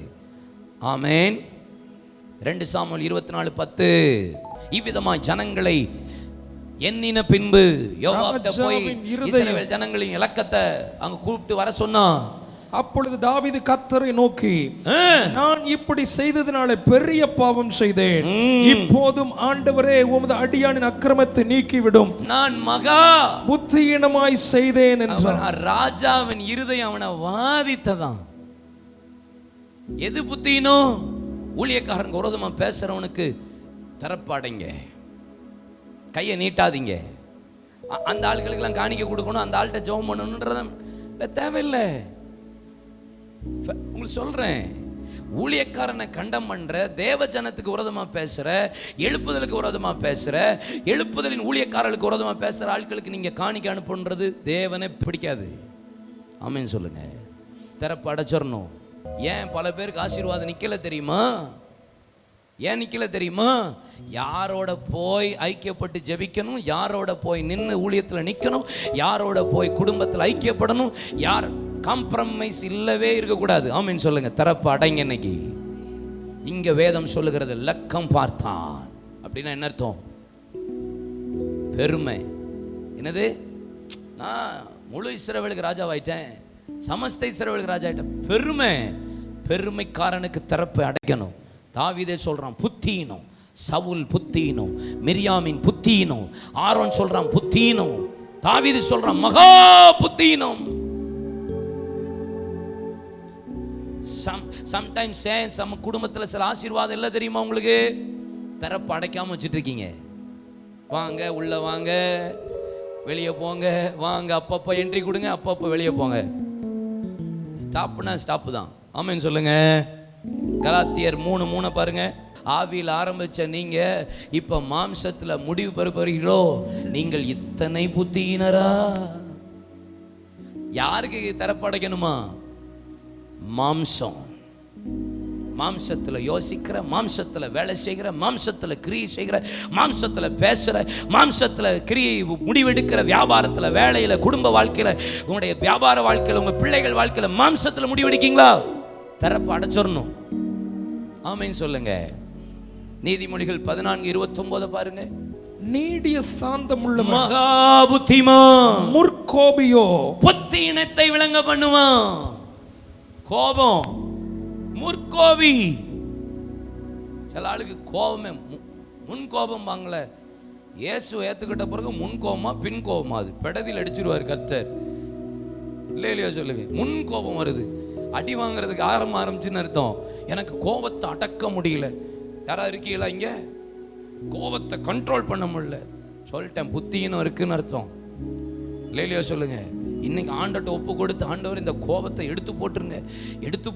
ஆமேன். 2 சாமுவேல் 24:10 இவ்விதமாய் ஜனங்களை எண்ணின பின்பு யோவாப் போய் இஸ்ரவேல் ஜனங்களின் இலக்கத்தை அங்க கூப்பிட்டு வர சொன்னான். அப்பொழுது தாவீது கர்த்தரை நோக்கி, நான் இப்படி செய்ததினாலே பெரிய பாவம் செய்தேன். இப்போதும் ஆண்டவரே உமது அடியானின் அக்கிரமத்தை நீக்கிவிடும். நான் மகா புத்தியீனமாய் செய்தேன் என்றான். ராஜாவின் இருதயம் அவனை வாதித்ததான். எது புத்தியினோ? ஊழியக்காரனுக்கு விரோதமா பேசுறவனுக்கு தரப்பாடைங்க, கையை நீட்டாதீங்க. அந்த ஆளுகளுக்கெல்லாம் காணிக்க கொடுக்கணும், அந்த ஆள்கிட்ட ஜெபம் பண்ணணுன்றத தேவையில்லை. உங்களுக்கு சொல்றேன், ஊழியக்காரனை கண்டம் பண்ற, தேவ ஜனத்துக்கு விரோதமா பேசுற, எழுப்புதலுக்கு விரோதமா பேசுற, எழுப்புதலின் ஊழியக்காரர்களுக்கு விரோதமா பேசுற ஆட்களுக்கு நீங்க காணிக்க அனுப்புன்றது தேவனை பிடிக்காது. ஆமீன் சொல்லுங்க. திறப்பு அடைச்சிடணும். ஏன் பல பேருக்கு ஆசீர்வாதம் நிக்கல தெரியுமா? ஏன் நிக்கல தெரியுமா? யாரோட போய் ஐக்கியப்பட்டு ஜெபிக்கணும், யாரோட போய் நின்று ஊழியத்தில் நிற்கணும், யாரோட போய் குடும்பத்தில் ஐக்கியப்படணும், யார் காம்ப்ரமைஸ் இல்லவே இருக்கக்கூடாது. ஆமீன் சொல்லுங்க. திறப்பு அடைங்க. இன்னைக்கு இங்க வேதம் சொல்லுகிறது லக்கம் பார்த்தான் அப்படின்னா என்ன அர்த்தம்? பெருமை. என்னது? நான் முழு இஸ்ரவேலுக்கு ராஜாவாயிட்டேன், சமஸ்த இஸ்ரவேலுக்கு ராஜா ஆயிட்டேன். பெருமை. பெருமைக்காரனுக்கு திறப்பு அடைக்கணும். தாவீதே சொல்றான் புத்தீனம், சவுல் புத்தீனம், மிரியாமின் புத்தீனம், ஆரோன் சொல்றான் புத்தீனம், தாவீது சொல்றான் மகா புத்தீனம். சம்டைம்ஸ் நம்ம குடும்பத்தில் சில ஆசீர்வாதம் இல்லை தெரியுமா உங்களுக்கு? திறப்பு அடைக்காம வச்சுட்டு இருக்கீங்க. வாங்க உள்ள வாங்க, வெளியே போங்க, வாங்க அப்பப்போ என்ட்ரி கொடுங்க, அப்பப்போ வெளியே போங்க. ஸ்டாப்னா ஸ்டாப்பு தான். ஆமேன்னு சொல்லுங்க. கலாத்தியர் 3:3 பாருங்க. ஆவியில் ஆரம்பிச்ச நீங்க இப்ப மாம்சத்துல முடிவு பெறுகிறீர்களோ, நீங்கள் இத்தனை புத்தியினரா? யாருக்கு திறப்படைக்கணுமா? மாம்சம். மாம்சத்துல யோசிக்கிற, மாம்சத்துல வேலை செய்கிற, மாம்சத்துல கிரியை செய்கிற, மாம்சத்துல பேசுற, மாம்சத்துல கிரியை முடிவெடுக்கிற, வியாபாரத்துல, வேலையில, குடும்ப வாழ்க்கையில, உங்களுடைய வியாபார வாழ்க்கையில, உங்க பிள்ளைகள் வாழ்க்கையில மாம்சத்துல முடிவெடுக்கீங்களா? திறப்பு அடைச்சிடணும். ஆமீன் சொல்லுங்க. நீதிமொழிகள் 14:29 பாருங்க. நீடிய சாந்தமுள்ள மகா புத்திமான் முற்கோபியோ புத்தியினத்தை விளங்க பண்ணுவான். கோபம் முற்கோபி. சில ஆளுக்கு கோபமே முன் கோபம் வாங்கல. இயேசு ஏத்துக்கிட்ட பிறகு முன் கோபமா பின் கோபமா? அது பெடதில் அடிச்சிருவார் கர்த்தர். இல்லையா சொல்லுங்க. முன் கோபம் வருது, அடி வாங்குறதுக்கு ஆரம்பிச்சுன்னு அர்த்தம். எனக்கு கோபத்தை அடக்க முடியல. யாராவது இருக்கீங்களா இங்க? கோபத்தை கண்ட்ரோல் பண்ண முடியல சொல்லிட்டேன், புத்தியினும் இருக்குன்னு அர்த்தம். இல்லையா சொல்லுங்க. இன்னைக்கு ஆண்டட்ட ஒப்பு கொடுத்து, ஆண்டவர் இந்த கோபத்தை எடுத்து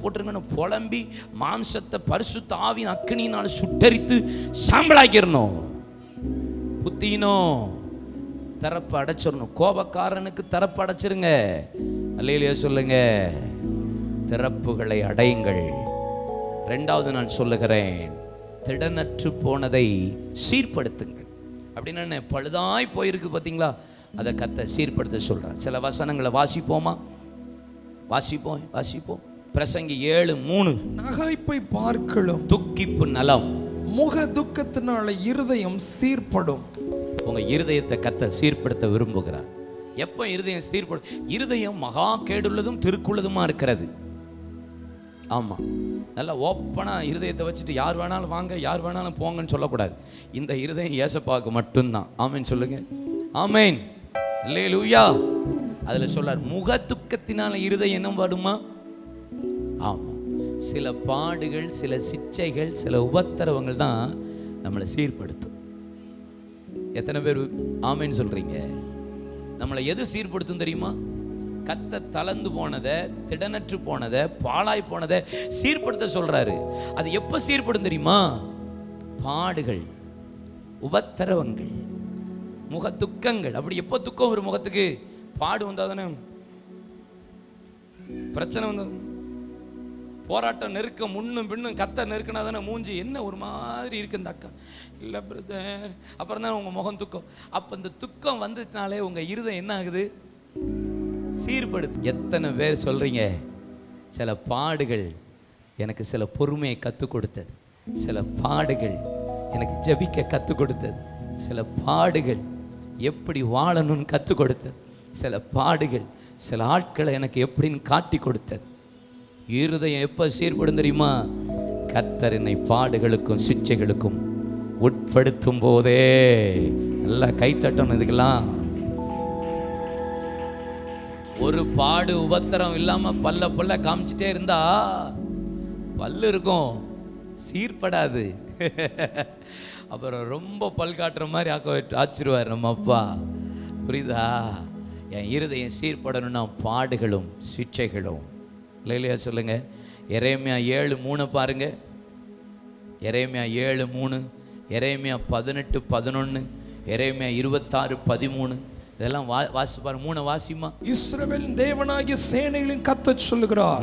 போட்டுருங்கன்னு புலம்பி மாம்சத்தை பரிசுத்த ஆவியின் அக்கினியினால் சுட்டரித்து சாம்பலாக்கிடணும். புத்தியினும் திறப்பு அடைச்சிடணும். கோபக்காரனுக்கு திறப்பு அடைச்சிருங்க. அல்லேலூயா சொல்லுங்க. திறப்புகளை அடையுங்கள். 2வது நான் சொல்லுகிறேன், திடனற்று போனதை சீர்படுத்துங்கள். அப்படின்னா பழுதாய் போயிருக்கு பார்த்தீங்களா, அதை கர்த்தர் சீர்படுத்த சொல்றார். சில வசனங்களை வாசிப்போமா? வாசிப்போம். பிரசங்கி 7:3. நகைப்பை பார்க்கலும் துக்கிப்பு நலம், முக துக்கத்தினால இருதயம் சீர்படும். உங்க இருதயத்தை கர்த்தர் சீர்படுத்த விரும்புகிறார். எப்போ இருதயம் சீர்படும்? இருதயம் மகா கேடுள்ளதும் திருக்குள்ளதுமா இருக்கிறது. ஆமா, நல்லா ஓப்பனா இருதயத்தை வச்சுட்டு யார் வேணாலும் வாங்க, யார் வேணாலும் போங்கன்னு சொல்லக்கூடாது. இந்த இருதயம் ஏசப்பாவுக்கு மட்டும்தான். ஆமேன் சொல்லுங்க. ஆமேன். அல்லேலூயா. அதுல சொல்றார் முக துக்கத்தினால இருதயம் என்ன பாடுமா? ஆமா, சில பாடுகள், சில சிச்சைகள், சில உபத்திரவங்கள் தான் நம்மளை சீர்படுத்தும். எத்தனை பேர் ஆமேன்னு சொல்றீங்க? நம்மளை எது சீர்படுத்தும் தெரியுமா? கர்த்தர் தளர்ந்து போனதை, திடனற்று போனதை, பாழாய் போனதை சீர்படுத்த சொல்றாரு. அது எப்ப சீர்படும் தெரியுமா? பாடுகள், உபத்திரவங்கள், முக துக்கங்கள். அப்படி எப்போ துக்கம் வரும் முகத்துக்கு? பாடு வந்தா தானே பிரச்சனை வந்தது. போராட்டம் நெருக்க முன்னும் பின்னும் கத்த நெருக்கினா தானே மூஞ்சி என்ன ஒரு மாதிரி இருக்கு இந்த அக்கா. இல்லை பிரதர், அப்புறம் தான் உங்கள் முகம் துக்கம். அப்போ இந்த துக்கம் வந்துட்டாலே உங்கள் இருதயம் என்ன ஆகுது? சீர்படுது. எத்தனை பேர் சொல்கிறீங்க, சில பாடுகள் எனக்கு சில பொறுமையை கற்றுக் கொடுத்தது, சில பாடுகள் எனக்கு ஜெபிக்க கற்றுக் கொடுத்தது, சில பாடுகள் எப்படி வாழணும்னு கற்றுக் கொடுத்தது, சில பாடுகள் சில ஆட்களை எனக்கு எப்படின்னு காட்டி கொடுத்தது. இருதயம் எப்போ சீர்படும் தெரியுமா? கர்த்தர் என்னை பாடுகளுக்கும் சிக்சைகளுக்கும் உட்படுத்தும் போதே. நல்லா கைத்தட்டணும் இதுக்கெல்லாம். ஒரு பாடு உபத்திரம் இல்லாமல் பல்ல காமிச்சிட்டே இருந்தா பல்லு இருக்கும், சீர்படாது. அப்புறம் ரொம்ப பல் காட்டுற மாதிரி ஆச்சிருவார் நம்ம அப்பா. புரியுதா? என் இருதயம் சீர்படணும்னா பாடுகளும் சிக்சைகளும். இல்லையா சொல்லுங்க. எரேமியா 7:3 பாருங்க. எரேமியா 7:3, எரேமியா 18:11, எரேமியா 26:13. இதெல்லாம் வாசி பாருங்க. 3 வாசிமா. இஸ்ரவேலின் தேவனாகிய சேனைகளின் கர்த்தர் சொல்லுகிறார்,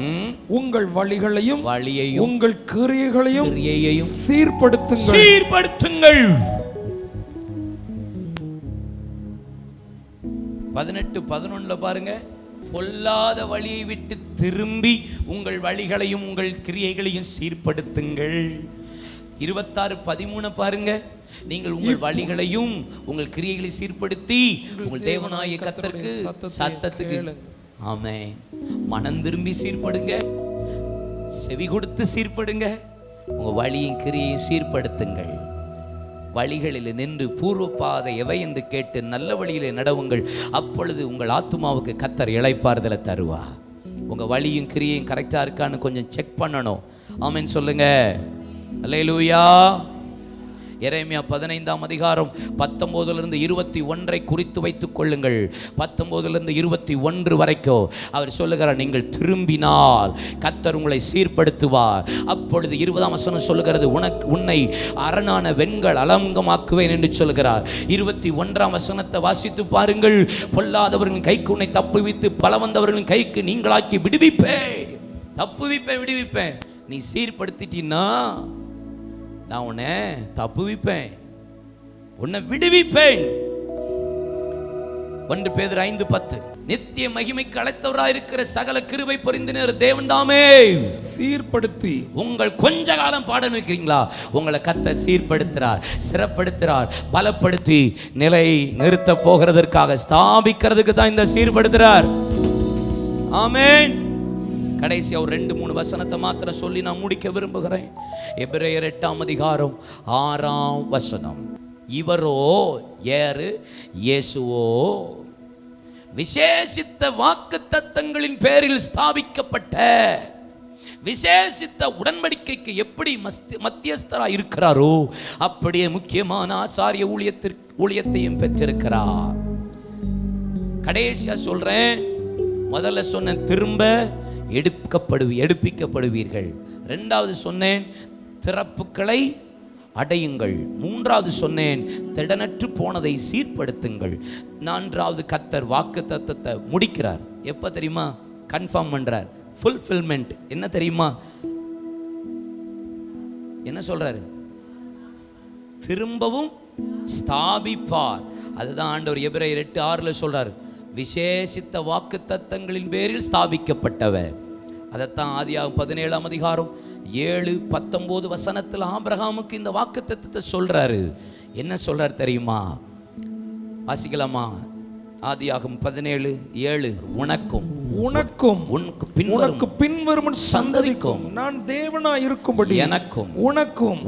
உங்கள் வழியையும் உங்கள் கிரியைகளையும் சீர்படுத்துங்கள். 18:11 பாருங்க. பொல்லாத வழியை விட்டு திரும்பி உங்கள் வழிகளையும் உங்கள் கிரியைகளையும் சீர்படுத்துங்கள். 26:13 பாருங்க. நீங்கள் உங்கள் வழிகளையும் உங்கள் கிரியைகளை சீர்படுத்தி உங்கள் தேவனாகிய கர்த்தருக்கு சத்தத்துக்கு ஆமென் மனம் திரும்பி சீர்படுங்க, செவி கொடுத்து சீர்படுங்க, உங்க வழியின் கிரியையை சீர்படுத்துங்கள். வழிகளில் நின்று பூர்வ பாதை எவை என்று கேட்டு நல்ல வழியிலே நடவுங்கள், அப்பொழுது உங்கள் ஆத்துமாவுக்கு கர்த்தர் இளைப்பாறுதலை தருவா. உங்க வழியும் கிரியையும் கரெக்டா இருக்கான்னு கொஞ்சம் செக் பண்ணணும். ஆமென் சொல்லுங்க. அல்லேலூயா. எரேமியா 15:19-21 குறித்து வைத்துக் கொள்ளுங்கள். 19-21 வரைக்கும் அவர் சொல்லுகிறார், நீங்கள் திரும்பினால் கர்த்தர் உங்களை சீர்படுத்துவார். அப்பொழுது 20 சொல்லுகிறது, உன்னை அரணான வெண்கல் அலங்கமாக்குவேன் என்று சொல்கிறார். 21 வாசித்து பாருங்கள். பொல்லாதவர்களின் கைக்கு உன்னை தப்புவித்து பலவந்தவர்களின் கைக்கு நீங்களாக்கி விடுவிப்பேன். நீ சீர்படுத்திட்டீன்னா நான் உன்னை தப்புவிப்பேன், உன்னை விடுவிப்பேன். 1 பேதுரு 5:10 நித்திய மகிமைக்கு அழைத்தவராயிருக்கிற சகல கிருபை பொருந்தினர் தேவன் தாமே சீர்படுத்தி உங்கள் கொஞ்ச காலம் பாட வைக்கிறீங்களா, உங்களை கர்த்தர் சீர்படுத்துறார், சிறப்படுத்துறார், பலப்படுத்தி நிலை நிறுத்த போகிறதற்காக ஸ்தாபிக்கிறதுக்கு தான் இந்த சீர்படுத்துறார். ஆமென். கடைசியா ஒரு 2-3 வசனத்தை மாத்திரம் சொல்லி நான் முடிக்க விரும்புகிறேன். எபிரேயர் 8:6 இவரோ யாரு? இயேசுவோ விசேஷித்த வாக்குத்தத்தங்களின் பேரில் ஸ்தாபிக்கப்பட்ட விசேஷித்த உடன்படிக்கைக்கு எப்படி மத்தியஸ்தரா இருக்கிறாரோ அப்படியே முக்கியமான ஆசாரிய ஊழியத்தையும் பெற்றிருக்கிறார். கடைசியா சொல்றேன். முதல்ல சொன்ன திரும்ப எடுப்பிக்கப்படுவீர்கள். 2வது சொன்னேன் திறப்புகளை அடையுங்கள். 3வது சொன்னேன் திடனற்று போனதை சீர்படுத்துங்கள். 4வது கர்த்தர் வாக்குத்தத்தத்தை முடிக்கிறார். எப்ப தெரியுமா? கன்ஃபார்ம் பண்றார். ஃபுல்ஃபில்மெண்ட் என்ன தெரியுமா? என்ன சொல்றாரு? திரும்பவும் ஸ்தாபிப்பார். அதுதான் ஆண்டவர் எபிரேயர் 8:6 சொல்றாரு, விசேஷித்த வாக்குத்தத்தங்களின் பேரில் ஸ்தாபிக்கப்பட்டவர். அதைத்தான் ஆதியாகமம் 17:7-19 ஆபிரகாமுக்கு இந்த வாக்குத்தத்தத்தை சொல்றாரு. என்ன சொல்றாரு தெரியுமா? வாசிக்கலாமா? ஆதியாகமம் 17:7 உனக்கு பின்வரும் சந்ததிக்கும் நான் தேவனாய் இருக்கும்படி எனக்கும்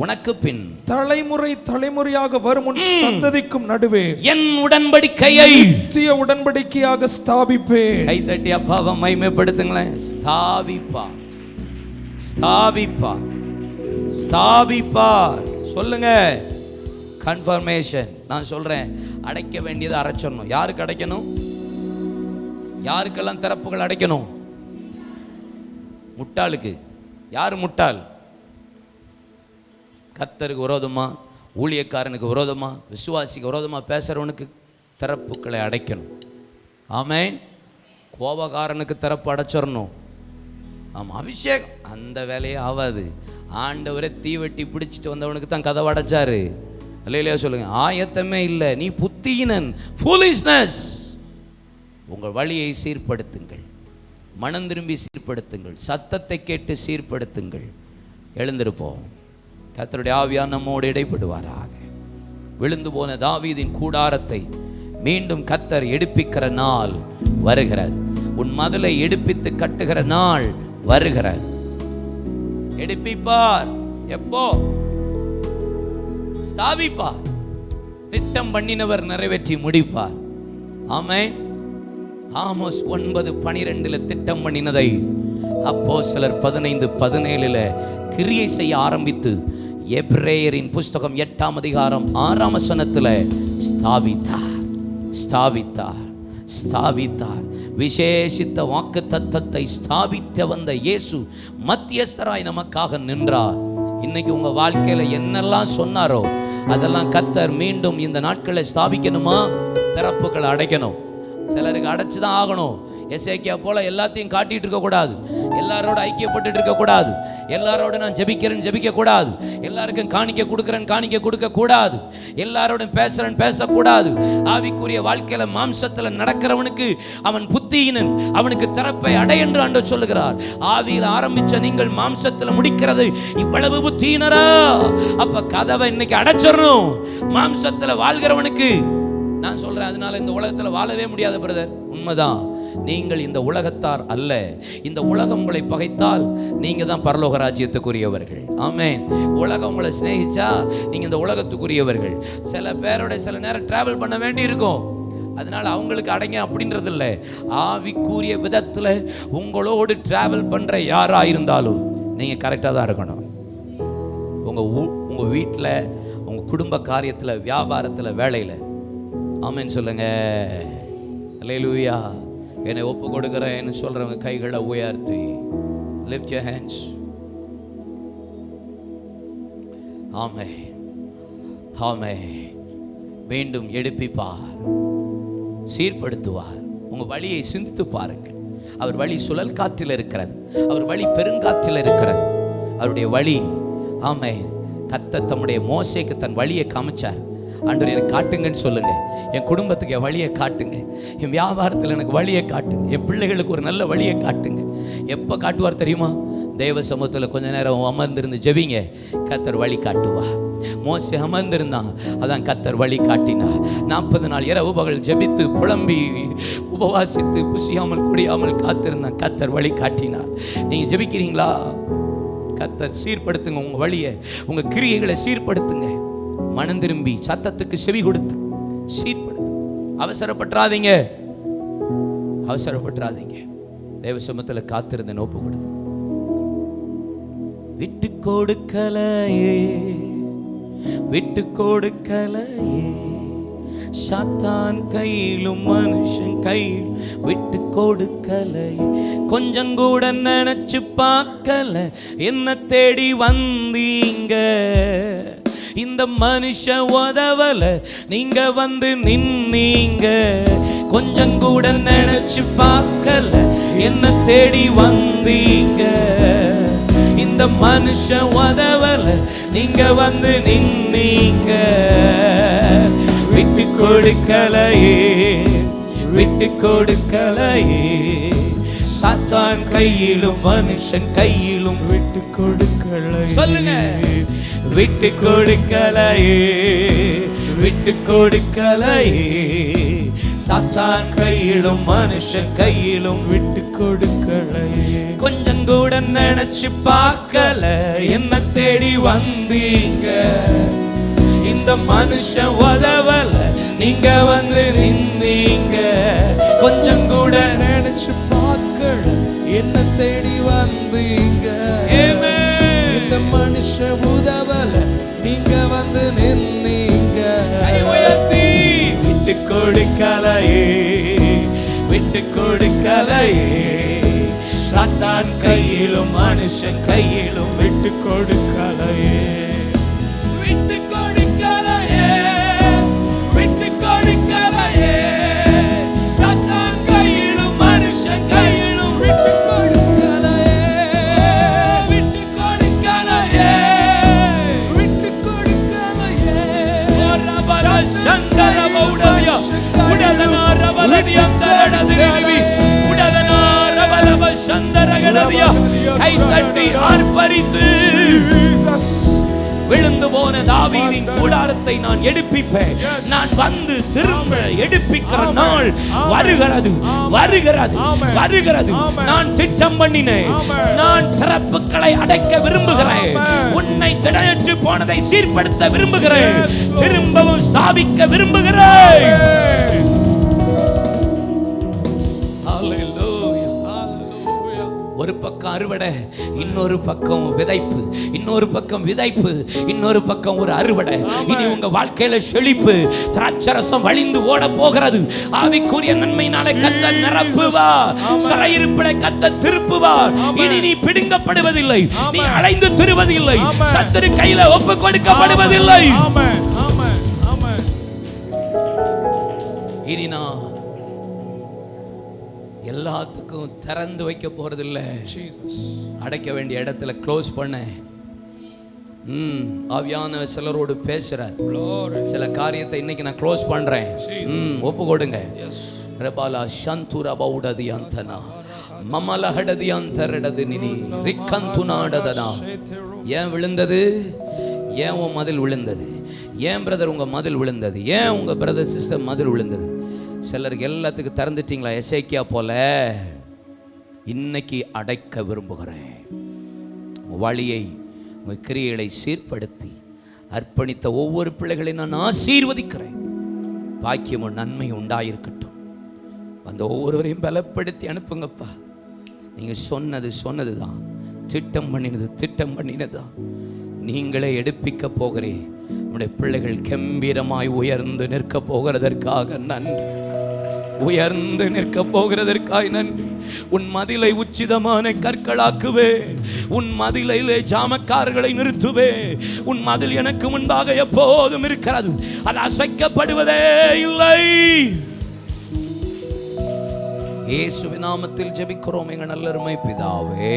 உனக்கு பின் தலைமுறையாக வரும் சந்ததிக்கும் நடுவே என் உடன்படிக்கையை நித்திய உடன்படிக்கையாக ஸ்தாபிப்பேன். கை தட்டி அப்பாவை மகிமைப்படுத்துங்களேன். ஸ்தாபிப்பார் சொல்லுங்க. கன்ஃபர்மேஷன். நான் சொல்றேன், அடைக்க வேண்டியது அடைச்சிடணும். யாருக்கு அடைக்கணும்? யாருக்கெல்லாம் திறப்புகள் அடைக்கணும்? முட்டாளுக்கு. யார் முட்டாள்? கர்த்தருக்கு விரோதமா, ஊழியக்காரனுக்கு விரோதமா, விசுவாசிக்கு விரோதமா பேசுறவனுக்கு திறப்புகளை அடைக்கணும். ஆமென். கோபக்காரனுக்கு திறப்பு அடைச்சிடணும். ஆமாம், அபிஷேகம் அந்த வேலையே ஆகாது. ஆண்டவரை தீவெட்டி பிடிச்சிட்டு வந்தவனுக்கு தான் கதவை அடைச்சாரு. இல்லையா சொல்லுங்க, ஆயத்தமே இல்லை, நீ புத்தியினன், ஃபூலிஷ்னஸ். உங்கள் வழியை சீர்படுத்துங்கள், மனம் திரும்பி சீர்படுத்துங்கள், சத்தத்தை கேட்டு சீர்படுத்துங்கள். எழுந்திருப்போம். கர்த்தருடைய ஆவியார் நம்மோடு இடைப்படுவாராக. விழுந்து போன தாவீதின் கூடாரத்தை மீண்டும் கர்த்தர் எடுப்பிக்கிற நாள் வருகிறது. உன் மதிலை எடுப்பித்து கட்டுகிற நாள் வருகிறது. எடுப்பிப்பார். எப்போ? ஸ்தாபிப்பார். திட்டம் பண்ணினவர் நிறைவேற்றி முடிப்பார். ஆமென். ஆமோஸ் 9:12 திட்டம் பண்ணினதை அப்போஸ்தலர் 15:17 கிரியை செய்ய ஆரம்பித்து எபிரேயரின் புஸ்தகம் 8ஆம் அதிகாரம் 6ஆம் வசனத்தில் ஸ்தாபித்தார். விசேஷித்த வாக்கு தத்தத்தை ஸ்தாபித்த வந்த இயேசு மத்தியஸ்தராய் நமக்காக நின்றார். இன்னைக்கு உங்க வாழ்க்கையில என்னெல்லாம் சொன்னாரோ அதெல்லாம் கர்த்தர் மீண்டும் இந்த நாட்களை ஸ்தாபிக்கணுமா? திறப்புகளை அடைக்கணும். சிலருக்கு அடைச்சுதான் ஆகணும். எசேக்கியா போல எல்லாத்தையும் காட்டிட்டு இருக்க கூடாது. எல்லாரோட ஐக்கியப்பட்டு இருக்க கூடாது. எல்லாரோட நான் ஜெபிக்கிறேன்னு ஜெபிக்க கூடாது. எல்லாருக்கும் காணிக்க கொடுக்க கூடாது. எல்லாரோட பேசக்கூடாது. ஆவிக்குரிய வாழ்க்கையில மாம்சத்துல நடக்கிறவனுக்கு அவன் புத்தியினன், அவனுக்கு திறப்பை அடை என்று ஆண்டவர் சொல்லுகிறார். ஆவியில் ஆரம்பிச்ச நீங்கள் மாம்சத்துல முடிக்கிறது இவ்வளவு புத்தியினரா? அப்ப கதவை இன்னைக்கு அடைச்சிடணும். மாம்சத்துல வாழ்கிறவனுக்கு நான் சொல்றேன், அதனால இந்த உலகத்துல வாழவே முடியாது பிரதர். உண்மைதான். நீங்கள் இந்த உலகத்தார் அல்ல. இந்த உலகம் உங்களை பகைத்தால் நீங்க தான் பரலோக ராஜ்யத்துக்குரியவர்கள். ஆமென். உலகம் உங்களை சிநேகிச்சா நீங்க இந்த உலகத்துக்குரியவர்கள். சில பேரோட சில நேரம் டிராவல் பண்ண வேண்டி இருக்கும். அதனால அவங்களுக்கு அடங்க அப்படின்றது இல்லை. ஆவிக்குரிய விதத்துல உங்களோடு டிராவல் பண்ற யாரா இருந்தாலும் நீங்க கரெக்டா தான் இருக்கணும். உங்க வீட்டில், உங்க குடும்ப காரியத்துல, வியாபாரத்துல, வேலையில. ஆமென் சொல்லுங்க. அல்லேலூயா. என்னை ஒப்பு கொடுக்கிறேன்னு சொல்றவங்க கைகளை உயர்த்தி lift your hands. ஆமென், ஆமென். மீண்டும் எடுப்பிப்பார், சீர்படுத்துவார். உங்க வழியை சிந்தித்து பாருங்கள். அவர் வழி சுழல் காற்றில் இருக்கிறது. அவர் வழி பெருங்காற்றில் இருக்கிறது. அவருடைய வழி, ஆமென். கர்த்தர் தம்முடைய மோசேக்கு தன் வழியை காமிச்சார். ஆண்டவர் எனக்கு காட்டுங்கன்னு சொல்லுங்க. என் குடும்பத்துக்கு என் வழியை காட்டுங்க. என் வியாபாரத்தில் எனக்கு வழியை காட்டுங்க. என் பிள்ளைகளுக்கு ஒரு நல்ல வழியை காட்டுங்க. எப்போ காட்டுவார் தெரியுமா? தேவ சமூகத்தில் கொஞ்ச நேரம் அமர்ந்திருந்து ஜெபிங்க, கர்த்தர் வழி காட்டுவா. மோசே அமர்ந்திருந்தான், அதான் கர்த்தர் வழி காட்டினா. 40 நாள் இரவு பகல் ஜெபித்து புலம்பி உபவாசித்து புசியாமல் குடியாமல் காத்திருந்தான். கர்த்தர் வழி காட்டினார். நீங்க ஜெபிக்கிறீங்களா? கர்த்தர் சீர்படுத்துங்க உங்க வழியை, உங்க கிரியைகளை சீர்படுத்துங்க. மனம் திரும்பி சத்தத்துக்கு செவி கொடுத்து சீர்படுத்து. அவசரப்பட்டுறாதீங்க. தேவ சமூகத்துல காத்திருந்த நோப்பு கொடு. விட்டு கொடுக்கலையே சாத்தான் கையிலும் மனுஷன் கையில் விட்டு கொடுக்கலையே. கொஞ்சம் கூட நினைச்சு பார்க்கல என்ன தேடி வந்தீங்க. இந்த மனுஷ உதவல நீங்க வந்து நின்னீங்க. கொஞ்சம் கூட நினைச்சு பார்க்கல என்ன தேடி வந்தீங்க. இந்த மனுஷ உதவல நீங்க வந்து நின்னீங்க. விட்டு கொடுக்கலையே சாத்தான் கையிலும் மனுஷன் கையிலும் விட்டு கொடுக்கலையே. சொல்லுங்க, விட்டு கொடுக்கலையே சாத்தான் கையிலும் மனுஷன் கையிலும் விட்டு கொடுக்கலையே. கொஞ்சம் கூட நினைச்சு பார்க்கல என்ன தேடி வந்தீங்க. இந்த மனுஷன் உதவல நீங்க வந்து நின்னீங்க. கொஞ்சம் கூட நினைச்சு பார்க்கல என்ன தேடி வந்தீங்க. இந்த மனுஷன் உதவல நீங்க வந்து நின்னீங்க. விட்டு கொடுக்கலையே சாத்தான் கையிலும் மனுஷன் கையிலும் விட்டு கொடுக்கலையே. சாத்தான் கையிலும் மனுஷன் கையிலும் விட்டு கொடுக்கலையே. ரபாலதியா. கை தட்டி ஆர்ப்பரித்து விழுந்து போன தாவீதின் கூடாரத்தை நான் எடுப்பிப்பேன். நான் வந்து திரும்ப எடுப்பிக்கிற நாள் வருகிறது, வருகிறது, வருகிறது. நான் திட்டம் பண்ணினேன். நான் திறப்புகளை அடைக்க விரும்புகிறேன். உன்னை திடனற்று போனதை சீர்படுத்த விரும்புகிறேன். திரும்பவும் ஸ்தாபிக்க விரும்புகிறேன். ஒரு பக்கம் அறுவடை, இன்னொரு பக்கம் விதைப்பு, இன்னொரு பக்கம் விதைப்பு, இன்னொரு பக்கம் ஒரு அறுவடை. இனி உங்க வாழ்க்கையில செழிப்பு, திராட்சரசம் வழிந்து ஓட போகிறது. ஆவிக்குரிய நன்மையினாலே கர்த்தர் நிரப்புவார். சிறையிருப்பிலே கர்த்தர் திருப்புவார். இனி நீ பிடுங்கப்படுவதில்லை, நீ அலைந்து திரிவதில்லை, சத்துரு கையில ஒப்பு கொடுக்கப்படுவதில்லை. இனி நான் எல்லாத்துக்கும் திறந்து வைக்க போறதில்லை. அடைக்க வேண்டிய இடத்துல க்ளோஸ் பண்ண ஆவியான சிலரோடு பேசுறேன். சில காரியத்தை இன்னைக்கு நான் க்ளோஸ் பண்றேன். ஒப்பு கொடுங்க. ரபாலா சந்துரா பௌடதி அந்தனா மமலஹடதி அந்தரடதி நினி ரிக்கந்துனாடதனா. ஏன் விழுந்தது? ஏன் உன் மதில் விழுந்தது? ஏன் பிரதர் உங்க மதில் விழுந்தது? ஏன் உங்க பிரதர் சிஸ்டர் மதில் விழுந்தது? சிலருக்கு எல்லாத்துக்கும் திறந்துட்டீங்களா? எசேக்கியா போல இன்னைக்கு அடைக்க விரும்புகிறேன். வழியை உங்கள் கிரியைகளை சீர்படுத்தி அர்ப்பணித்த ஒவ்வொரு பிள்ளைகளையும் நான் ஆசீர்வதிக்கிறேன். பாக்கியமும் நன்மை உண்டாயிருக்கட்டும். அந்த ஒவ்வொருவரையும் பலப்படுத்தி அனுப்புங்கப்பா. நீங்கள் சொன்னது தான், திட்டம் பண்ணினதுதான். நீங்களே எடுப்பிக்க போகிறேன். உடைய பிள்ளைகள் கம்பீரமாய் உயர்ந்து நிற்க போகிறதற்காக நன்றி. உயர்ந்து நிற்க போகிறதற்காய் நன்றி. உன் மதிலை உச்சிதமான கற்களாக்குவே. உன் மதிலையிலே ஜாமக்காரர்களை நிறுத்துவே. உன் மதில் எனக்கு முன்பாக எப்போதும் இருக்கிறது. அது அசைக்கப்படுவதே இல்லை. இயேசுவின் நாமத்தில் ஜெபிக்கிறோம் எங்கள் நல்லருமை பிதாவே.